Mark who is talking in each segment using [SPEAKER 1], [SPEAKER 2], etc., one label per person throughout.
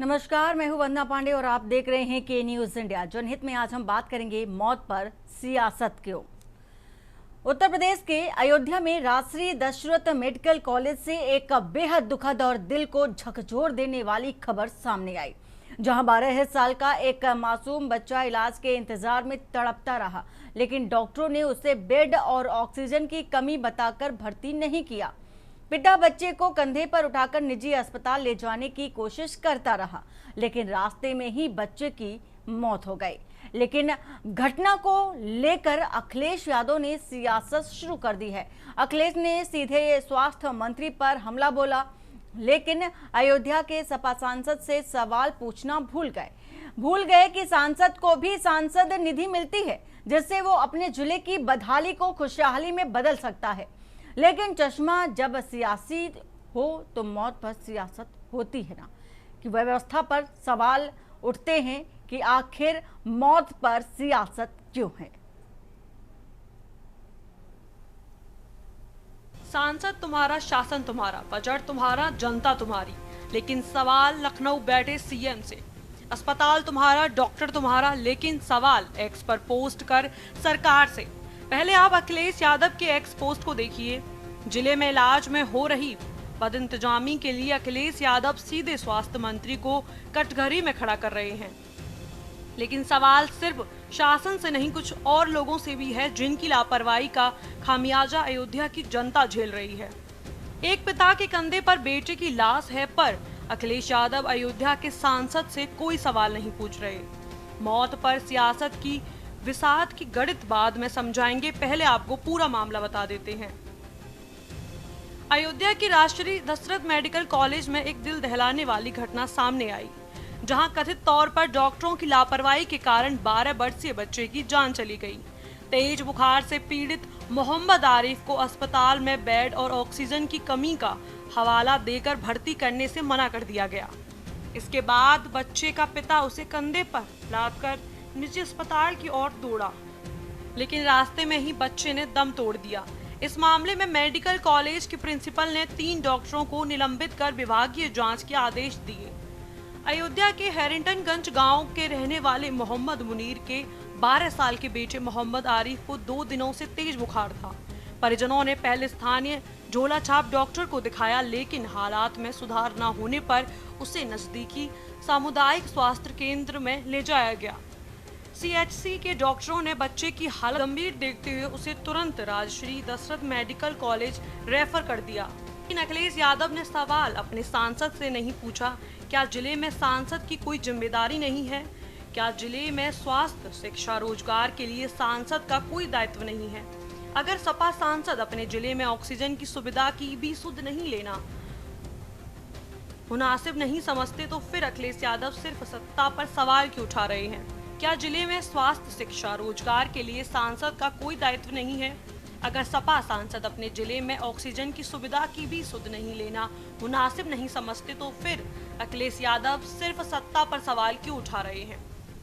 [SPEAKER 1] नमस्कार, मैं हूं वंदना पांडे और आप देख रहे हैं के न्यूज इंडिया। जनहित में आज हम बात करेंगे मौत पर सियासत क्यों। उत्तर प्रदेश के अयोध्या में राजश्री दशरथ मेडिकल कॉलेज से एक बेहद दुखद और दिल को झकझोर देने वाली खबर सामने आई, जहां 12 साल का एक मासूम बच्चा इलाज के इंतजार में तड़पता रहा, लेकिन डॉक्टरों ने उसे बेड और ऑक्सीजन की कमी बताकर भर्ती नहीं किया। पिता बच्चे को कंधे पर उठाकर निजी अस्पताल ले जाने की कोशिश करता रहा, लेकिन रास्ते में ही बच्चे की मौत हो गई। लेकिन घटना को लेकर अखिलेश यादव ने सियासत शुरू कर दी है। अखिलेश ने सीधे स्वास्थ्य मंत्री पर हमला बोला, लेकिन अयोध्या के सपा सांसद से सवाल पूछना भूल गए कि सांसद को भी सांसद निधि मिलती है, जिससे वो अपने जिले की बदहाली को खुशहाली में बदल सकता है। लेकिन चश्मा जब सियासी हो तो मौत पर सियासत होती है ना, कि व्यवस्था पर सवाल उठते हैं कि आखिर मौत पर सियासत क्यों है।
[SPEAKER 2] सांसद तुम्हारा, शासन तुम्हारा, बजट तुम्हारा, जनता तुम्हारी, लेकिन सवाल लखनऊ बैठे सीएम से। अस्पताल तुम्हारा, डॉक्टर तुम्हारा, लेकिन सवाल एक्स पर पोस्ट कर सरकार से। पहले आप अखिलेश यादव के एक्स पोस्ट को देखिए। जिले में इलाज में हो रही बदइंतजामी के लिए अखिलेश यादव सीधे स्वास्थ्य मंत्री को कटघरे में खड़ा कर रहे हैं। लेकिन सवाल सिर्फ शासन से नहीं, कुछ और लोगों से भी है, जिनकी लापरवाही का खामियाजा अयोध्या की जनता झेल रही है। एक पिता के कंधे पर बेटे की लाश है, पर अखिलेश यादव अयोध्या के सांसद से कोई सवाल नहीं पूछ रहे। मौत पर सियासत की विसात की गणित बाद में समझाएंगे, पहले आपको पूरा मामला बता देते हैं। अयोध्या की राजश्री दशरथ मेडिकल कॉलेज में एक दिल दहलाने वाली घटना सामने आई, जहां कथित तौर पर डॉक्टरों की लापरवाही के कारण 12 वर्षीय बच्चे की जान चली गई। तेज बुखार से पीड़ित मोहम्मद आरिफ को अस्पताल में बेड और ऑक्सीजन की कमी का हवाला देकर भर्ती करने से मना कर दिया गया। इसके बाद बच्चे का पिता उसे कंधे पर लादकर निजी अस्पताल की ओर दौड़ा, लेकिन रास्ते में ही बच्चे ने दम तोड़ दिया। इस मामले में मेडिकल कॉलेज के प्रिंसिपल ने 3 डॉक्टरों को निलंबित कर विभागीय जांच के आदेश दिए। अयोध्या के हैरिंटनगंज गांव के रहने वाले मोहम्मद मुनीर के 12 साल के बेटे मोहम्मद आरिफ को 2 दिनों से तेज बुखार था। परिजनों ने पहले स्थानीय झोला छाप डॉक्टर को दिखाया, लेकिन हालात में सुधार न होने पर उसे नजदीकी सामुदायिक स्वास्थ्य केंद्र में ले जाया गया। सीएचसी के डॉक्टरों ने बच्चे की हालत गंभीर देखते हुए उसे तुरंत Rajshree Dashrath medical college refer कर दिया। लेकिन अखिलेश यादव ने सवाल अपने सांसद से नहीं पूछा। क्या जिले में सांसद की कोई जिम्मेदारी नहीं है? क्या जिले में स्वास्थ्य, शिक्षा, रोजगार के लिए सांसद का कोई दायित्व नहीं है? अगर सपा सांसद अपने जिले में ऑक्सीजन की सुविधा की भी सुध नहीं लेना मुनासिब नहीं समझते, तो फिर अखिलेश यादव सिर्फ सत्ता पर सवाल क्यों उठा रहे हैं? क्या जिले में स्वास्थ्य, शिक्षा, रोजगार के लिए सांसद का कोई दायित्व नहीं है? अगर सपा सांसद अपने जिले में ऑक्सीजन की सुविधा की भी सुध नहीं लेना मुनासिब नहीं समझते, तो फिर अखिलेश यादव सिर्फ सत्ता पर सवाल क्यों उठा रहे हैं?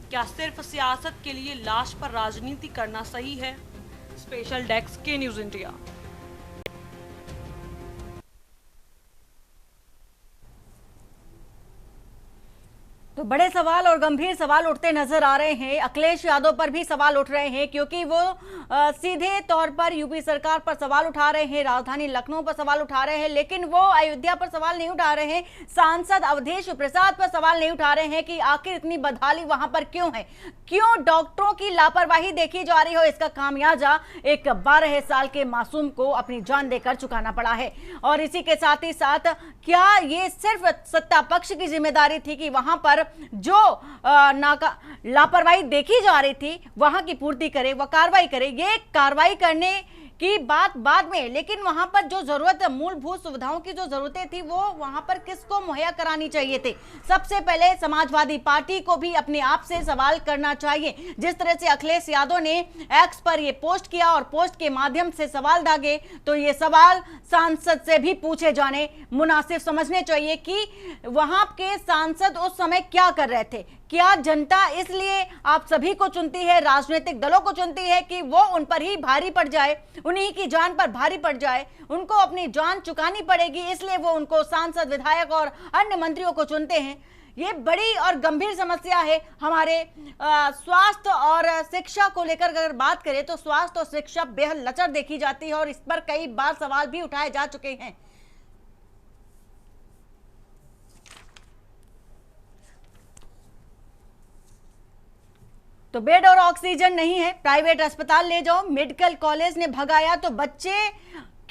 [SPEAKER 2] क्या सिर्फ सियासत के लिए लाश पर राजनीति करना सही है? स्पेशल डेस्क के न्यूज इंडिया।
[SPEAKER 1] तो बड़े सवाल और गंभीर सवाल उठते नजर आ रहे हैं। अखिलेश यादव पर भी सवाल उठ रहे हैं, क्योंकि वो सीधे तौर पर यूपी सरकार पर सवाल उठा रहे हैं, राजधानी लखनऊ पर सवाल उठा रहे हैं, लेकिन वो अयोध्या पर सवाल नहीं उठा रहे हैं, सांसद अवधेश प्रसाद पर सवाल नहीं उठा रहे हैं कि आखिर इतनी बदहाली वहां पर क्यों है, क्यों डॉक्टरों की लापरवाही देखी जा रही हो। इसका खामियाजा एक 12 साल के मासूम को अपनी जान देकर चुकाना पड़ा है। और इसी के साथ ही साथ क्या ये सिर्फ सत्ता पक्ष की जिम्मेदारी थी कि वहां पर जो लापरवाही देखी जा रही थी वहां की पूर्ति करे, वह कार्रवाई करे? ये कार्रवाई करने की बात बाद में, लेकिन वहां पर जो जरूरत, मूलभूत सुविधाओं की जो जरूरतें थी, वो वहां पर किसको मुहैया करानी चाहिए थे? सबसे पहले समाजवादी पार्टी को भी अपने आप से सवाल करना चाहिए। जिस तरह से अखिलेश यादव ने एक्स पर ये पोस्ट किया और पोस्ट के माध्यम से सवाल दागे, तो ये सवाल सांसद से भी पूछे जाने मुनासिब समझने चाहिए कि वहां के सांसद उस समय क्या कर रहे थे। क्या जनता इसलिए आप सभी को चुनती है, राजनीतिक दलों को चुनती है कि वो उन पर ही भारी पड़ जाए, उन्हीं की जान पर भारी पड़ जाए, उनको अपनी जान चुकानी पड़ेगी, इसलिए वो उनको सांसद, विधायक और अन्य मंत्रियों को चुनते हैं? ये बड़ी और गंभीर समस्या है हमारे स्वास्थ्य और शिक्षा को लेकर। अगर बात करें तो स्वास्थ्य और शिक्षा बेहद लचर देखी जाती है और इस पर कई बार सवाल भी उठाए जा चुके हैं। तो बेड और ऑक्सीजन नहीं है, प्राइवेट अस्पताल ले जाओ। मेडिकल कॉलेज ने भगाया तो बच्चे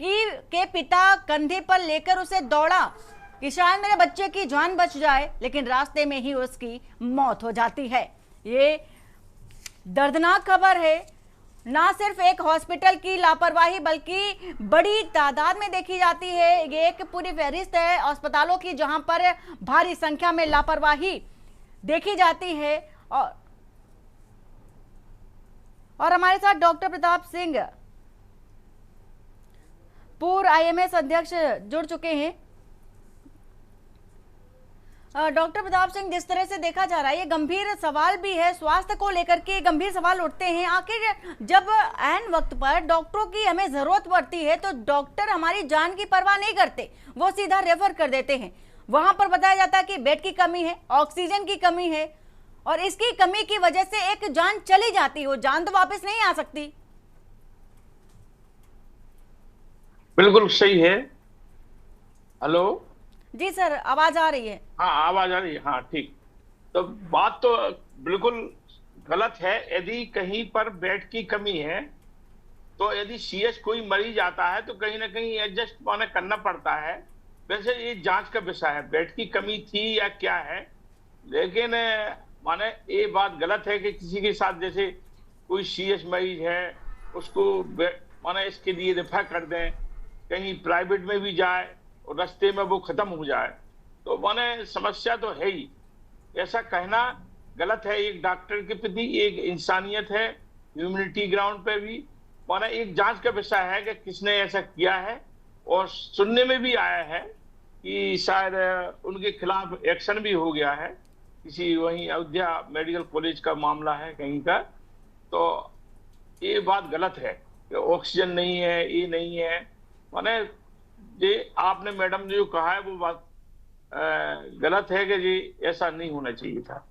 [SPEAKER 1] के पिता कंधे पर लेकर उसे दौड़ा कि शायद मेरे बच्चे की जान बच जाए, लेकिन रास्ते में ही उसकी मौत हो जाती है। ये दर्दनाक खबर है। ना सिर्फ एक हॉस्पिटल की लापरवाही बल्कि बड़ी तादाद में देखी जाती है। ये एक पूरी फहरिस्त है अस्पतालों की जहां पर भारी संख्या में लापरवाही देखी जाती है। और हमारे साथ डॉक्टर प्रताप सिंह, पूर्व आईएमएस अध्यक्ष, जुड़ चुके हैं। डॉक्टर प्रताप सिंह, जिस तरह से देखा जा रहा है ये गंभीर सवाल भी है, स्वास्थ्य को लेकर के गंभीर सवाल उठते हैं। आखिर जब ऐन वक्त पर डॉक्टरों की हमें जरूरत पड़ती है तो डॉक्टर हमारी जान की परवाह नहीं करते, वो सीधा रेफर कर देते हैं। वहां पर बताया जाता है कि बेड की कमी है, ऑक्सीजन की कमी है और इसकी कमी की वजह से एक जान चली जाती है, वो जान तो वापस नहीं आ सकती।
[SPEAKER 3] बिल्कुल सही है। हेलो
[SPEAKER 1] जी सर, आवाज आ रही है?
[SPEAKER 3] हाँ, आवाज आ रही है। हाँ, ठीक। तो बात तो बिल्कुल गलत है। यदि कहीं पर बेड की कमी है तो यदि सीएच कोई मरीज आता है तो कहीं ना कहीं एडजस्ट माने करना पड़ता है। वैसे ये जांच का विषय है, बेड की कमी थी या क्या है। लेकिन माने ये बात गलत है कि किसी के साथ जैसे कोई सीएच मरीज है उसको माने इसके लिए रेफर कर दें, कहीं प्राइवेट में भी जाए और रास्ते में वो खत्म हो जाए, तो माने समस्या तो है ही। ऐसा कहना गलत है। एक डॉक्टर के प्रति एक इंसानियत है, ह्यूमैनिटी ग्राउंड पे भी माने एक जांच का विषय है कि किसने ऐसा किया है। और सुनने में भी आया है कि शायद उनके खिलाफ एक्शन भी हो गया है, किसी वहीं अयोध्या मेडिकल कॉलेज का मामला है कहीं का। तो ये बात गलत है कि ऑक्सीजन नहीं है, ये नहीं है। माने ये आपने मैडम ने जो कहा है वो बात गलत है कि जी ऐसा नहीं होना चाहिए था।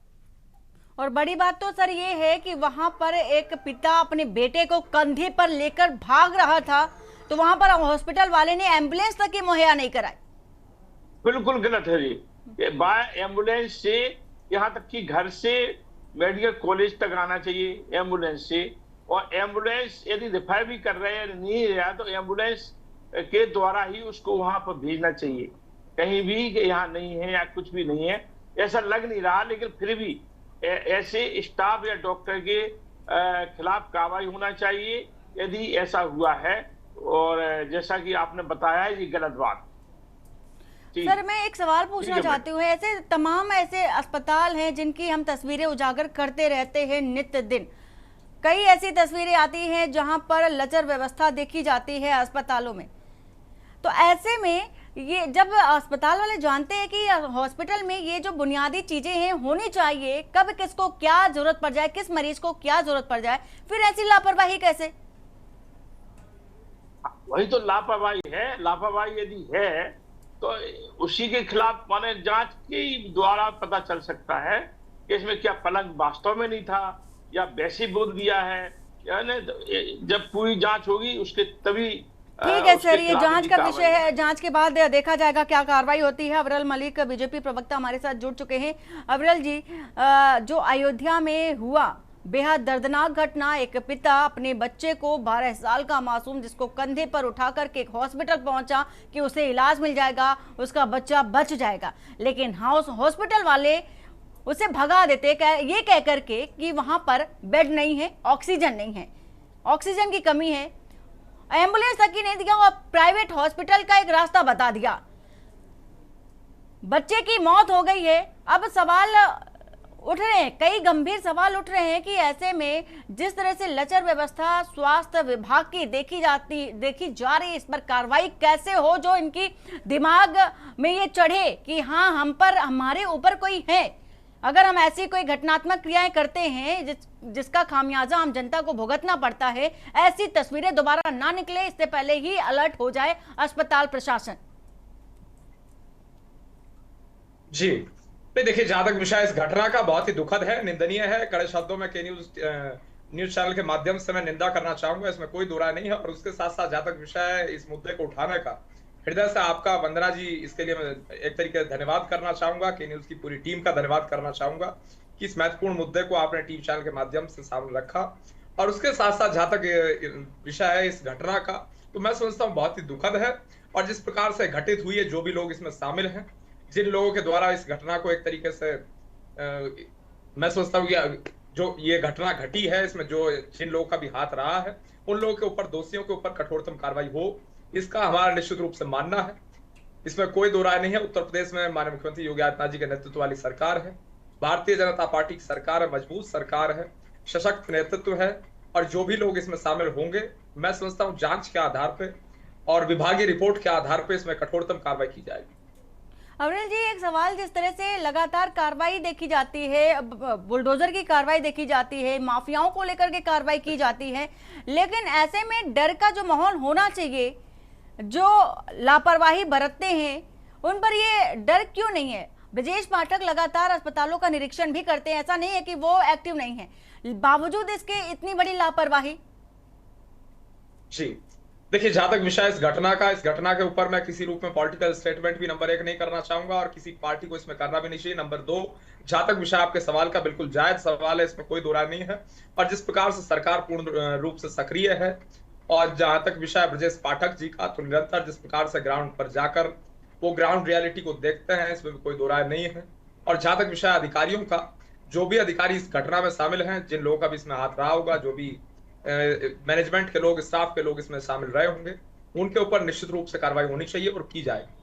[SPEAKER 1] और बड़ी बात तो सर ये है कि वहां पर एक पिता अपने बेटे को कंधे पर लेकर भाग रहा था तो वहां पर हॉस्पिटल वाले ने एम्बुलेंस तक ही मुहैया नहीं कराई।
[SPEAKER 3] बिल्कुल गलत है जी। बाय एम्बुलेंस से यहाँ तक कि घर से मेडिकल कॉलेज तक आना चाहिए एम्बुलेंस से। और एम्बुलेंस यदि रिफर भी कर रहे हैं नहीं रहा तो एम्बुलेंस के द्वारा ही उसको वहां पर भेजना चाहिए। कहीं भी कि यहाँ नहीं है या कुछ भी नहीं है ऐसा लग नहीं रहा। लेकिन फिर भी ऐसे स्टाफ या डॉक्टर के खिलाफ कार्रवाई होना चाहिए यदि ऐसा हुआ है। और जैसा कि आपने बताया है ये गलत बात।
[SPEAKER 1] सर मैं एक सवाल पूछना चाहती हूँ, ऐसे तमाम ऐसे अस्पताल हैं जिनकी हम तस्वीरें उजागर करते रहते हैं नित्य दिन। कई ऐसी तस्वीरें आती हैं जहां पर लचर व्यवस्था देखी जाती है अस्पतालों में। तो ऐसे में ये जब अस्पताल वाले जानते हैं कि हॉस्पिटल में ये जो बुनियादी चीजें हैं होनी चाहिए, कब किसको क्या जरूरत पड़ जाए, किस मरीज को क्या जरूरत पड़ जाए, फिर ऐसी लापरवाही कैसे?
[SPEAKER 3] वही तो लापरवाही है। लापरवाही यदि है तो उसी के खिलाफ माने जांच के द्वारा पता चल सकता है कि इसमें क्या पलंग वास्तव में नहीं था या वैसे बोल दिया है। यानी जब पूरी जांच होगी उसके तभी
[SPEAKER 1] ठीक है सर, ये जांच का विषय है, जांच के बाद देखा जाएगा क्या कार्रवाई होती है। अविरल मलिक बीजेपी प्रवक्ता हमारे साथ जुड़ चुके हैं। अविरल जी, जो अयोध्या में हुआ बेहद दर्दनाक घटना, एक पिता अपने बच्चे को 12 साल का मासूम जिसको कंधे पर उठाकर के एक हॉस्पिटल पहुंचा कि उसे इलाज मिल जाएगा, उसका बच्चा बच जाएगा, लेकिन हॉस्पिटल वाले उसे भगा देते ये कह करके कि वहां पर बेड नहीं है, ऑक्सीजन नहीं है, ऑक्सीजन की कमी है, एम्बुलेंस तक ही नहीं दिया और प्राइवेट हॉस्पिटल का एक रास्ता बता दिया। बच्चे की मौत हो गई है। अब सवाल उठ रहे हैं, कई गंभीर सवाल उठ रहे हैं कि ऐसे में जिस तरह से लचर व्यवस्था स्वास्थ्य विभाग की देखी जा रही, इस पर कार्रवाई कैसे हो जो इनकी दिमाग में ये चढ़े कि हाँ हम पर हमारे ऊपर कोई है। अगर हम ऐसी कोई घटनात्मक क्रियाएं करते हैं जिसका खामियाजा हम जनता को भुगतना पड़ता है, ऐसी तस्वीरें दोबारा ना निकले इससे पहले ही अलर्ट हो जाए अस्पताल प्रशासन।
[SPEAKER 4] जी नहीं, देखिए, जहां तक विषय इस घटना का, बहुत ही दुखद है, निंदनीय है। कड़े शब्दों में के न्यूज चैनल के माध्यम से मैं निंदा करना चाहूंगा, इसमें कोई दो राय नहीं है। और उसके साथ साथ जहां तक विषय है इस मुद्दे को उठाने का, हृदय से आपका, वंदना जी, इसके लिए मैं एक तरीके से धन्यवाद करना चाहूंगा, के न्यूज की पूरी टीम का धन्यवाद करना चाहूंगा कि इस महत्वपूर्ण मुद्दे को आपने टीवी चैनल के माध्यम से सामने रखा। और उसके साथ साथ जहां तक विषय है इस घटना का, तो मैं समझता हूँ बहुत ही दुखद है। और जिस प्रकार से घटित हुई है, जो भी लोग इसमें शामिल हैं, जिन लोगों के द्वारा इस घटना को एक तरीके से मैं सोचता हूँ कि जो ये घटना घटी है, इसमें जो जिन लोगों का भी हाथ रहा है, उन लोगों के ऊपर, दोषियों के ऊपर कठोरतम कार्रवाई हो, इसका हमारा निश्चित रूप से मानना है। इसमें कोई दो राय नहीं है। उत्तर प्रदेश में माननीय मुख्यमंत्री योगी आदित्यनाथ जी के नेतृत्व वाली सरकार है, भारतीय जनता पार्टी की सरकार है, मजबूत सरकार है, सशक्त नेतृत्व है। और जो भी लोग इसमें शामिल होंगे, मैं समझता हूँ जांच के आधार पे और विभागीय रिपोर्ट के आधार पे इसमें कठोरतम कार्रवाई की जाएगी।
[SPEAKER 1] अविरल जी, एक सवाल, जिस तरह से लगातार कार्रवाई देखी जाती है, बुलडोजर की कार्रवाई देखी जाती है, माफियाओं को लेकर के कार्रवाई की जाती है, लेकिन ऐसे में डर का जो माहौल होना चाहिए, जो लापरवाही बरतते हैं उन पर ये डर क्यों नहीं है? ब्रजेश पाठक लगातार अस्पतालों का निरीक्षण भी करते हैं, ऐसा नहीं है कि वो एक्टिव नहीं है, बावजूद इसके इतनी बड़ी लापरवाही।
[SPEAKER 4] जी, देखिए, जहां तक विषय इस घटना का, इस घटना के ऊपर मैं किसी रूप में पॉलिटिकल स्टेटमेंट भी नंबर 1 नहीं करना चाहूंगा और किसी पार्टी को इसमें करना भी नहीं चाहिए। नंबर 2, जहां तक विषय आपके सवाल का, बिल्कुल जायज सवाल है, इसमें कोई दो राय नहीं है। और जिस प्रकार से सरकार पूर्ण रूप से सक्रिय है, और जहां तक विषय ब्रजेश पाठक जी का, तो निरंतर जिस प्रकार से ग्राउंड पर जाकर वो ग्राउंड रियलिटी को देखते हैं, इसमें भी कोई दो राय नहीं है। और जहां तक विषय अधिकारियों का, जो भी अधिकारी इस घटना में शामिल हैं, जिन लोगों का भी इसमें हाथ रहा होगा, जो भी मैनेजमेंट के लोग, स्टाफ के लोग इसमें शामिल रहे होंगे, उनके ऊपर निश्चित रूप से कार्रवाई होनी चाहिए और की जाएगी।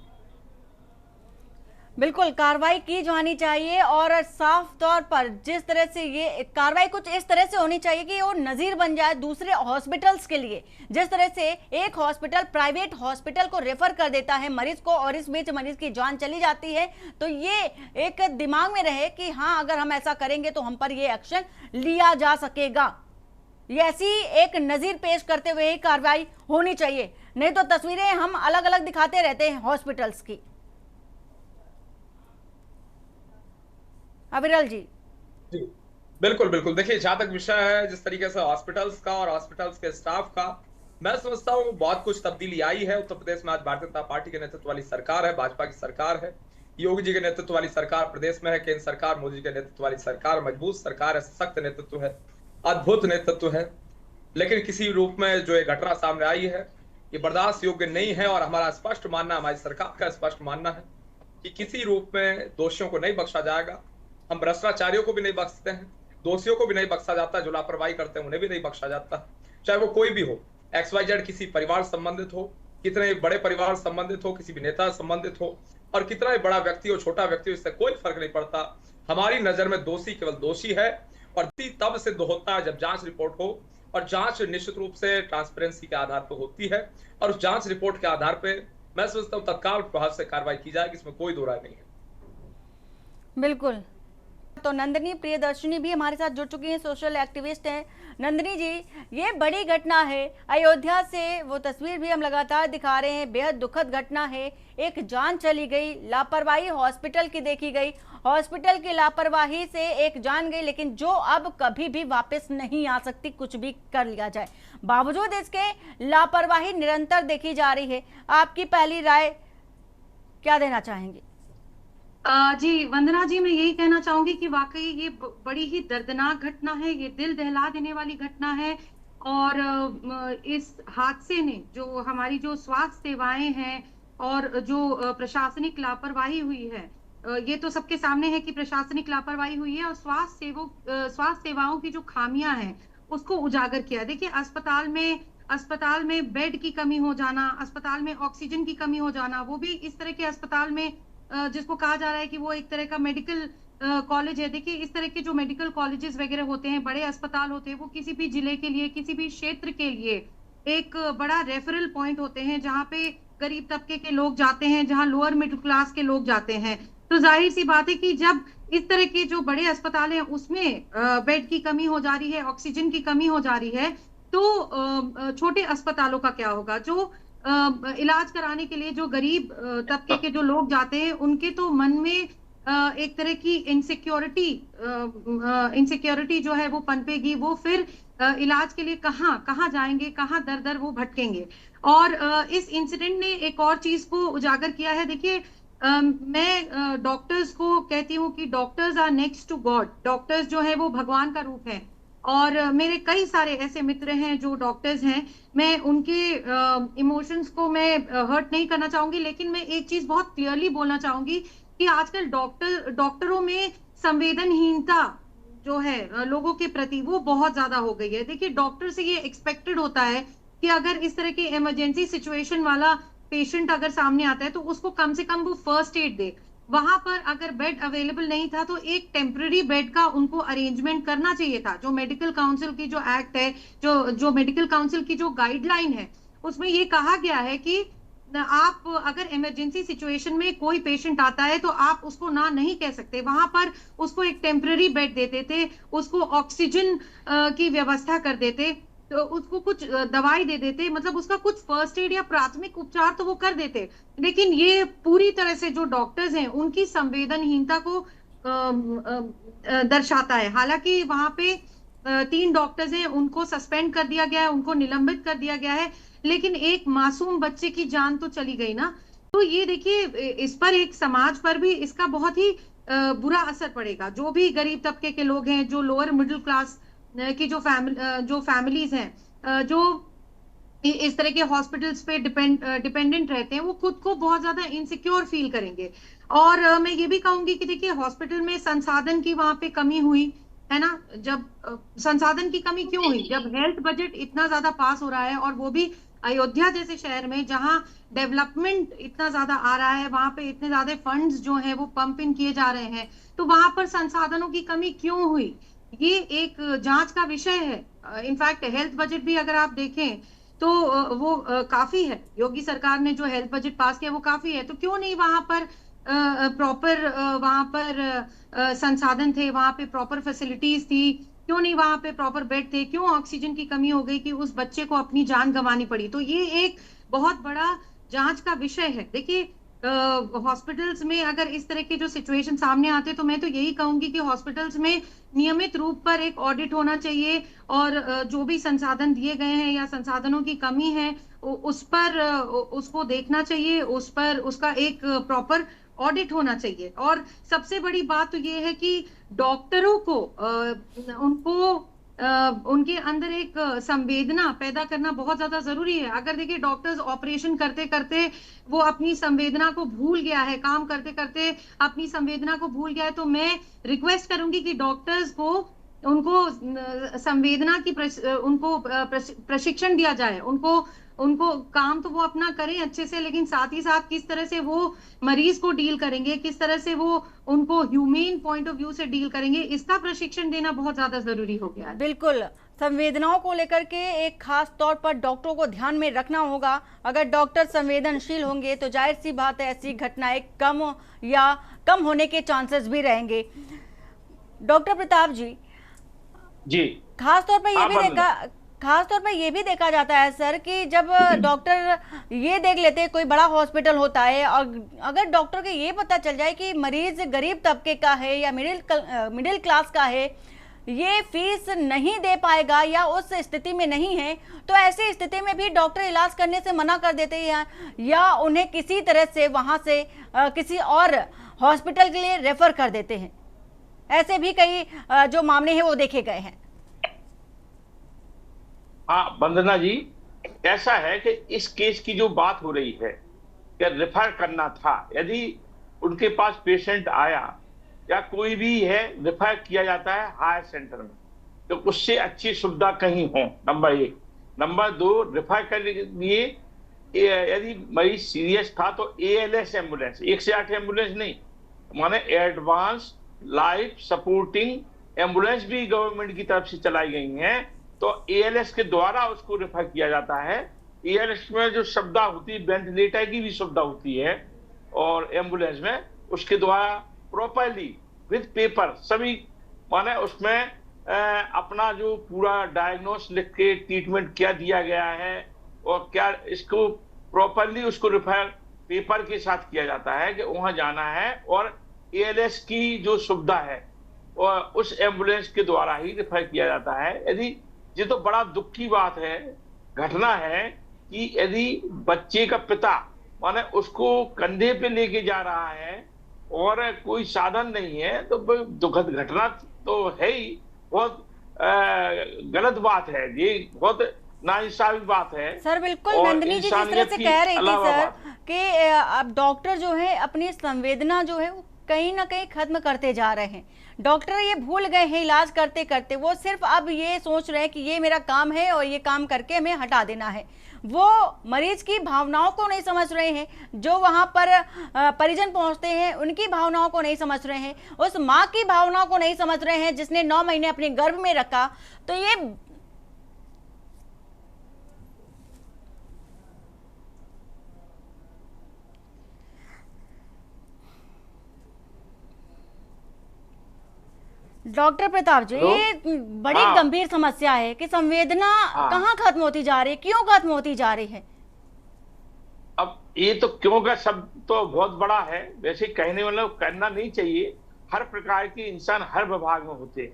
[SPEAKER 1] बिल्कुल, कार्रवाई की जानी चाहिए। और साफ तौर पर जिस तरह से ये कार्रवाई कुछ इस तरह से होनी चाहिए कि वो नजीर बन जाए दूसरे हॉस्पिटल्स के लिए। जिस तरह से एक हॉस्पिटल प्राइवेट हॉस्पिटल को रेफर कर देता है मरीज को, और इस बीच मरीज की जान चली जाती है, तो ये एक दिमाग में रहे कि हाँ, अगर हम ऐसा करेंगे तो हम पर ये एक्शन लिया जा सकेगा। ये ऐसी एक नजीर पेश करते हुए ही कार्रवाई होनी चाहिए, नहीं तो तस्वीरें हम अलग अलग दिखाते रहते हैं हॉस्पिटल्स की। अविरल जी।
[SPEAKER 4] जी, बिल्कुल बिल्कुल। देखिए, जहां तक विषय है जिस तरीके से हॉस्पिटल्स का और हॉस्पिटल्स के स्टाफ का, मैं समझता हूँ बहुत कुछ तब्दीली आई है। उत्तर प्रदेश में आज भारतीय जनता पार्टी के नेतृत्व वाली सरकार है, भाजपा की सरकार है, योगी जी के नेतृत्व वाली सरकार प्रदेश में है, केंद्र सरकार मोदी जी के नेतृत्व वाली सरकार, मजबूत सरकार है, सख्त नेतृत्व है, अद्भुत नेतृत्व है। लेकिन किसी रूप में जो ये घटना सामने आई है, ये बर्दाश्त योग्य नहीं है। और हमारा स्पष्ट मानना, हमारी सरकार का स्पष्ट मानना है कि किसी रूप में दोषियों को नहीं बख्शा जाएगा। हम भ्रष्टाचारियों को भी नहीं बख्शते हैं, दोषियों को भी नहीं बख्शा जाता, जो लापरवाही करते हैं उन्हें भी नहीं बख्शा जाता, चाहे वो कोई भी हो, XYZ, किसी परिवार संबंधित हो, कितने बड़े परिवार संबंधित हो, किसी भी नेता संबंधित हो, और कितना ही बड़ा व्यक्ति हो, छोटा व्यक्ति हो, इससे कोई फर्क नहीं पड़ता। हमारी नजर में दोषी केवल दोषी है, और तब सिद्ध होता है जब जांच रिपोर्ट हो, और जांच निश्चित रूप से ट्रांसपेरेंसी के आधार पर होती है, और उस जांच रिपोर्ट के आधार पर मैं समझता हूँ तत्काल प्रभाव से कार्रवाई की जाएगी, इसमें कोई दो राय नहीं है।
[SPEAKER 1] बिल्कुल। तो नंदिनी प्रियदर्शनी भी हमारे साथ जुड़ चुकी हैं, सोशल एक्टिविस्ट हैं। नंदिनी जी, ये बड़ी घटना है, अयोध्या से वो तस्वीर भी हम लगातार दिखा रहे हैं, बेहद दुखद घटना है। एक जान चली गई, लापरवाही हॉस्पिटल की देखी गई, हॉस्पिटल की लापरवाही से एक जान गई, लेकिन जो अब कभी भी वापस नहीं आ सकती, कुछ भी कर लिया जाए। बावजूद इसके लापरवाही निरंतर देखी जा रही है। आपकी पहली राय क्या देना चाहेंगे?
[SPEAKER 5] जी वंदना जी, मैं यही कहना चाहूंगी कि वाकई ये बड़ी ही दर्दनाक घटना है, ये दिल दहला देने वाली घटना है। और इस हादसे ने जो हमारी जो स्वास्थ्य सेवाएं हैं और जो प्रशासनिक लापरवाही हुई है, ये तो सबके सामने है कि प्रशासनिक लापरवाही हुई है, और स्वास्थ्य सेवाओं की जो खामियां हैं उसको उजागर किया। देखिए, अस्पताल में बेड की कमी हो जाना, अस्पताल में ऑक्सीजन की कमी हो जाना, वो भी इस तरह के अस्पताल में जिसको कहा जा रहा है कि वो एक तरह का मेडिकल कॉलेज है। देखिए, इस तरह के जो मेडिकल कॉलेजेस वगैरह होते हैं, बड़े अस्पताल होते हैं, वो किसी भी जिले के लिए, किसी भी क्षेत्र के लिए एक बड़ा रेफरल पॉइंट होते हैं, जहाँ पे गरीब तबके के लोग जाते हैं, जहाँ लोअर मिडिल क्लास के लोग जाते हैं। तो जाहिर सी बात है कि जब इस तरह के जो बड़े अस्पताल हैं उसमें बेड की कमी हो जा रही है, ऑक्सीजन की कमी हो जा रही है, तो छोटे अस्पतालों का क्या होगा? जो इलाज कराने के लिए जो गरीब तबके के जो लोग जाते हैं, उनके तो मन में एक तरह की इनसिक्योरिटी जो है वो पनपेगी। वो फिर इलाज के लिए कहाँ कहाँ जाएंगे, कहाँ दर दर वो भटकेंगे। और इस इंसिडेंट ने एक और चीज को उजागर किया है। देखिए, मैं डॉक्टर्स को कहती हूँ कि doctors are next to God. Doctors जो है वो भगवान का रूप है। और मेरे कई सारे ऐसे मित्र हैं जो डॉक्टर्स हैं। मैं उनके इमोशंस को मैं हर्ट नहीं करना चाहूंगी, लेकिन मैं एक चीज बहुत क्लियरली बोलना चाहूंगी कि आजकल डॉक्टरों में संवेदनहीनता जो है लोगों के प्रति, वो बहुत ज्यादा हो गई है। देखिए, डॉक्टर से ये एक्सपेक्टेड होता है कि अगर इस तरह के इमरजेंसी सिचुएशन वाला पेशेंट अगर सामने आता है तो उसको कम से कम वो फर्स्ट एड दे। वहां पर अगर बेड अवेलेबल नहीं था तो एक टेम्पररी बेड का उनको अरेंजमेंट करना चाहिए था। जो मेडिकल काउंसिल की जो एक्ट है, जो मेडिकल काउंसिल की जो गाइडलाइन है, उसमें ये कहा गया है कि आप अगर इमरजेंसी सिचुएशन में कोई पेशेंट आता है तो आप उसको ना नहीं कह सकते। वहां पर उसको एक टेम्पररी बेड देते थे, उसको ऑक्सीजन की व्यवस्था कर देते, तो उसको कुछ दवाई दे देते, मतलब उसका कुछ फर्स्ट एड या प्राथमिक उपचार तो वो कर देते। लेकिन ये पूरी तरह से जो डॉक्टर्स हैं उनकी संवेदनहीनता को दर्शाता है। हालांकि वहां पे 3 डॉक्टर्स हैं, उनको सस्पेंड कर दिया गया है, उनको निलंबित कर दिया गया है, लेकिन एक मासूम बच्चे की जान तो चली गई ना। तो ये देखिए, इस पर एक समाज पर भी इसका बहुत ही बुरा असर पड़ेगा। जो भी गरीब तबके के लोग हैं, जो लोअर मिडिल क्लास की जो फैमिलीज हैं, जो इस तरह के हॉस्पिटल्स पे डिपेंडेंट रहते हैं, वो खुद को बहुत ज्यादा इनसिक्योर फील करेंगे। और मैं ये भी कहूंगी कि देखिए, हॉस्पिटल में संसाधन की वहां पे कमी हुई है ना। जब संसाधन की कमी क्यों हुई? जब हेल्थ बजट इतना ज्यादा पास हो रहा है, और वो भी अयोध्या जैसे शहर में जहां डेवलपमेंट इतना ज्यादा आ रहा है, वहां पे इतने ज्यादा फंड्स जो हैं वो पंप इन किए जा रहे हैं, तो वहां पर संसाधनों की कमी क्यों हुई, ये एक जांच का विषय है। इनफैक्ट हेल्थ बजट भी अगर आप देखें तो वो काफी है। योगी सरकार ने जो हेल्थ बजट पास किया वो काफी है। तो क्यों नहीं वहां पर प्रॉपर वहां पर संसाधन थे, वहां पे प्रॉपर फैसिलिटीज थी? क्यों नहीं वहां पे प्रॉपर बेड थे? क्यों ऑक्सीजन की कमी हो गई कि उस बच्चे को अपनी जान गंवानी पड़ी? तो ये एक बहुत बड़ा जांच का विषय है। देखिए, हॉस्पिटल्स में अगर इस तरह के जो सिचुएशन सामने आते तो मैं तो यही कहूंगी कि हॉस्पिटल्स में नियमित रूप पर एक ऑडिट होना चाहिए, और जो भी संसाधन दिए गए हैं या संसाधनों की कमी है उस पर उसको देखना चाहिए, उस पर उसका एक प्रॉपर ऑडिट होना चाहिए। और सबसे बड़ी बात तो ये है कि डॉक्टरों को उनको उनके अंदर एक संवेदना पैदा करना बहुत ज्यादा जरूरी है। अगर देखिए, डॉक्टर्स ऑपरेशन करते करते वो अपनी संवेदना को भूल गया है, काम करते करते अपनी संवेदना को भूल गया है, तो मैं रिक्वेस्ट करूंगी कि डॉक्टर्स को उनको संवेदना की उनको प्रशिक्षण दिया जाए। उनको काम तो वो अपना करें अच्छे से, लेकिन साथ ही साथ किस तरह से वो मरीज को डील करेंगे, किस तरह से वो उनको ह्यूमेन पॉइंट ऑफ व्यू से डील करेंगे, इसका प्रशिक्षण देना बहुत ज्यादा जरूरी हो गया है।
[SPEAKER 1] बिल्कुल, संवेदनाओं को लेकर के एक खास तौर पर डॉक्टरों को ध्यान में रखना होगा। अगर डॉक्टर संवेदनशील होंगे तो जाहिर सी बात है ऐसी घटनाएं कम होने के चांसेस भी रहेंगे। डॉक्टर प्रताप जी, खास तौर पर ये भी देखा जाता है सर कि जब डॉक्टर ये देख लेते हैं कोई बड़ा हॉस्पिटल होता है, और अगर डॉक्टर को ये पता चल जाए कि मरीज गरीब तबके का है या मिडिल क्लास का है, ये फीस नहीं दे पाएगा या उस स्थिति में नहीं है, तो ऐसी स्थिति में भी डॉक्टर इलाज करने से मना कर देते हैं या उन्हें किसी तरह से वहां से किसी और हॉस्पिटल के लिए रेफर कर देते हैं। ऐसे भी कई जो मामले हैं वो देखे गए हैं।
[SPEAKER 3] हाँ वंदना जी, ऐसा है कि इस केस की जो बात हो रही है कि रेफर करना था, यदि उनके पास पेशेंट आया या कोई भी है, रेफर किया जाता है हायर सेंटर में, तो उससे अच्छी सुविधा कहीं हो, नंबर 1। नंबर 2, रेफर करने के लिए यदि मरीज सीरियस था तो ALS एम्बुलेंस, 108 एम्बुलेंस नहीं, माने एडवांस लाइफ सपोर्टिंग एम्बुलेंस भी गवर्नमेंट की तरफ से चलाई गई हैं, तो ALS के द्वारा उसको रेफर किया जाता है। ALS में जो सुविधा होती है, वेंटिलेटर की भी सुविधा होती है, और एम्बुलेंस में उसके द्वारा प्रॉपरली विद पेपर सभी, माने उसमें अपना जो पूरा डायग्नोस लिख के ट्रीटमेंट क्या दिया गया है और क्या इसको प्रॉपरली उसको रेफर पेपर के साथ किया जाता है कि वहां जाना है, और ALS की जो सुविधा है और उस एम्बुलेंस के द्वारा ही रेफर किया जाता है। यदि ये तो बड़ा दुख की बात है, घटना है कि यदि बच्चे का पिता माने उसको कंधे पे लेके जा रहा है और कोई साधन नहीं है, तो दुखद घटना तो है ही, बहुत गलत बात है, ये बहुत नाइंसाफी बात है
[SPEAKER 1] सर। बिल्कुल नंदिनी जी जिस तरह से कह रही थी सर कि अब डॉक्टर जो है अपनी संवेदना जो है वो कहीं ना कहीं खत्म करते जा रहे हैं। डॉक्टर ये भूल गए हैं इलाज करते करते, वो सिर्फ अब ये सोच रहे हैं कि ये मेरा काम है और ये काम करके हमें हटा देना है। वो मरीज की भावनाओं को नहीं समझ रहे हैं, जो वहां पर परिजन पहुंचते हैं उनकी भावनाओं को नहीं समझ रहे हैं, उस माँ की भावनाओं को नहीं समझ रहे हैं जिसने 9 महीने अपने गर्भ में रखा। तो ये डॉक्टर प्रताप जी, ये बड़ी गंभीर समस्या है कि संवेदना कहाँ खत्म होती जा रही है, क्यों खत्म होती जा रही है?
[SPEAKER 3] अब ये तो क्यों का शब्द तो बहुत बड़ा है, वैसे कहने मतलब करना नहीं चाहिए। हर प्रकार के इंसान हर विभाग में होते हैं,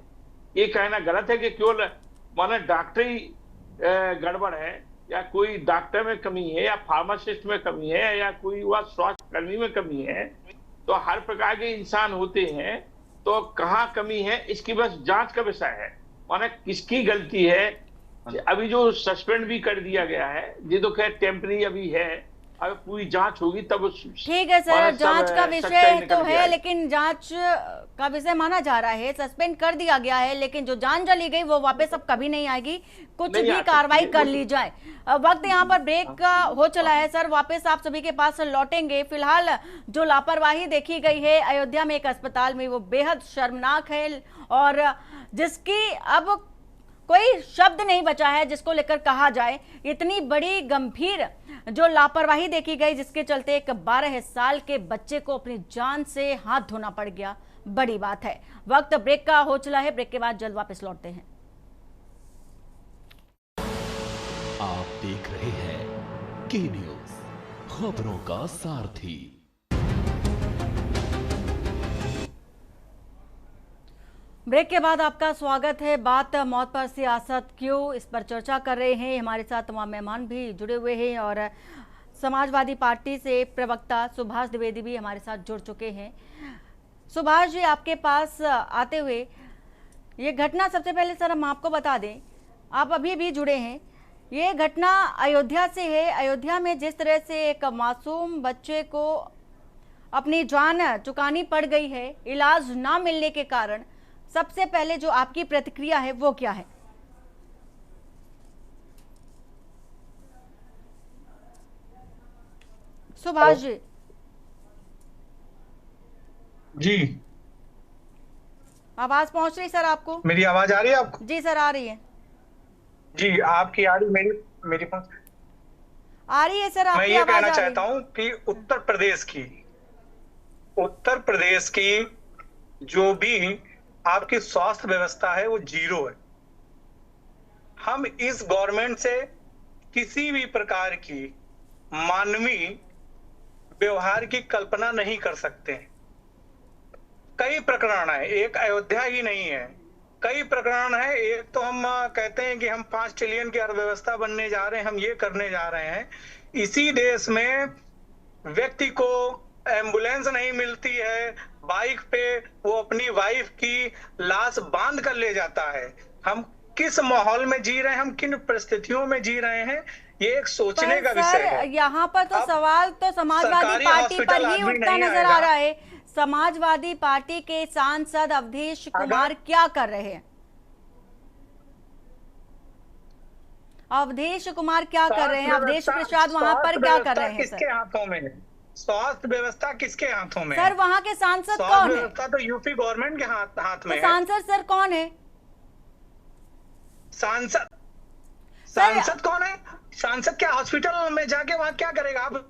[SPEAKER 3] ये कहना गलत है कि केवल माने डॉक्टरी गड़बड़ है या कोई डॉक्टर में कमी है या फार्मासिस्ट में कमी है या कोई हुआ स्वास्थ्य कर्मी में कमी है। तो हर प्रकार के इंसान होते हैं, तो कहाँ कमी है इसकी बस जांच का विषय है, माने किसकी गलती है। अभी जो सस्पेंड भी कर दिया गया है, ये तो खैर टेम्पररी अभी है, अब पूरी जांच होगी तब।
[SPEAKER 1] ठीक है सर, जांच का विषय तो है, लेकिन जांच का विषय माना जा रहा है, सस्पेंड कर दिया गया है, लेकिन जो जान चली गई वो वापस अब कभी नहीं आएगी, कुछ भी कार्रवाई कर ली जाए। वक्त यहाँ पर ब्रेक का हो चला है सर, वापस आप सभी के पास लौटेंगे। फिलहाल जो लापरवाही देखी गई है अयोध्या में एक अस्पताल में, वो बेहद शर्मनाक है और जिसकी अब कोई शब्द नहीं बचा है जिसको लेकर कहा जाए। इतनी बड़ी गंभीर जो लापरवाही देखी गई, जिसके चलते एक 12 साल के बच्चे को अपनी जान से हाथ धोना पड़ गया, बड़ी बात है। वक्त ब्रेक का हो चला है, ब्रेक के बाद जल्द वापस लौटते हैं।
[SPEAKER 6] आप देख रहे हैं के न्यूज़, खबरों का सारथी।
[SPEAKER 1] ब्रेक के बाद आपका स्वागत है। बात मौत पर सियासत क्यों, इस पर चर्चा कर रहे हैं। हमारे साथ तमाम मेहमान भी जुड़े हुए हैं और समाजवादी पार्टी से प्रवक्ता सुभाष द्विवेदी भी हमारे साथ जुड़ चुके हैं। सुभाष जी, आपके पास आते हुए ये घटना, सबसे पहले सर हम आपको बता दें, आप अभी भी जुड़े हैं, ये घटना अयोध्या से है। अयोध्या में जिस तरह से एक मासूम बच्चे को अपनी जान चुकानी पड़ गई है इलाज ना मिलने के कारण, सबसे पहले जो आपकी प्रतिक्रिया है वो क्या है? सुभाष जी।
[SPEAKER 7] जी,
[SPEAKER 1] आवाज पहुंच रही सर आपको?
[SPEAKER 7] मेरी आवाज आ रही है आपको?
[SPEAKER 1] जी सर, आ रही है।
[SPEAKER 7] जी, आपकी आ रही, मेरी पास
[SPEAKER 1] आ रही है सर, आपकी
[SPEAKER 7] मैं ये
[SPEAKER 1] आवाज
[SPEAKER 7] कहना चाहता हूं कि उत्तर प्रदेश की जो भी आपकी स्वास्थ्य व्यवस्था है वो जीरो है। हम इस गवर्नमेंट से किसी भी प्रकार की मानवीय व्यवहार की कल्पना नहीं कर सकते। कई प्रकरण है, एक अयोध्या ही नहीं है, कई प्रकरण है। एक तो हम कहते हैं कि हम 5 ट्रिलियन की अर्थव्यवस्था बनने जा रहे हैं, हम ये करने जा रहे हैं। इसी देश में व्यक्ति को एम्बुलेंस नहीं मिलती है, बाइक पे वो अपनी वाइफ की लाश बांध कर ले जाता है। हम किस माहौल में जी रहे हैं, हम किन परिस्थितियों में जी रहे हैं, ये एक सोचने का विषय है।
[SPEAKER 1] यहाँ पर तो सवाल तो समाजवादी पार्टी पर ही उठता नजर आ रहा है। समाजवादी पार्टी के सांसद अवधेश कुमार क्या कर रहे हैं? अवधेश कुमार क्या कर रहे हैं? अवधेश प्रसाद वहां पर क्या कर रहे हैं?
[SPEAKER 7] किसके हाथों में? स्वास्थ्य व्यवस्था किसके हाथों में?
[SPEAKER 1] सर वहां के सांसद कौन है?
[SPEAKER 7] व्यवस्था तो यूपी गवर्नमेंट के हाथ में है।
[SPEAKER 1] सांसद सर कौन है?
[SPEAKER 7] सांसद कौन है? सांसद क्या हॉस्पिटल में जाके वहां क्या करेगा? आप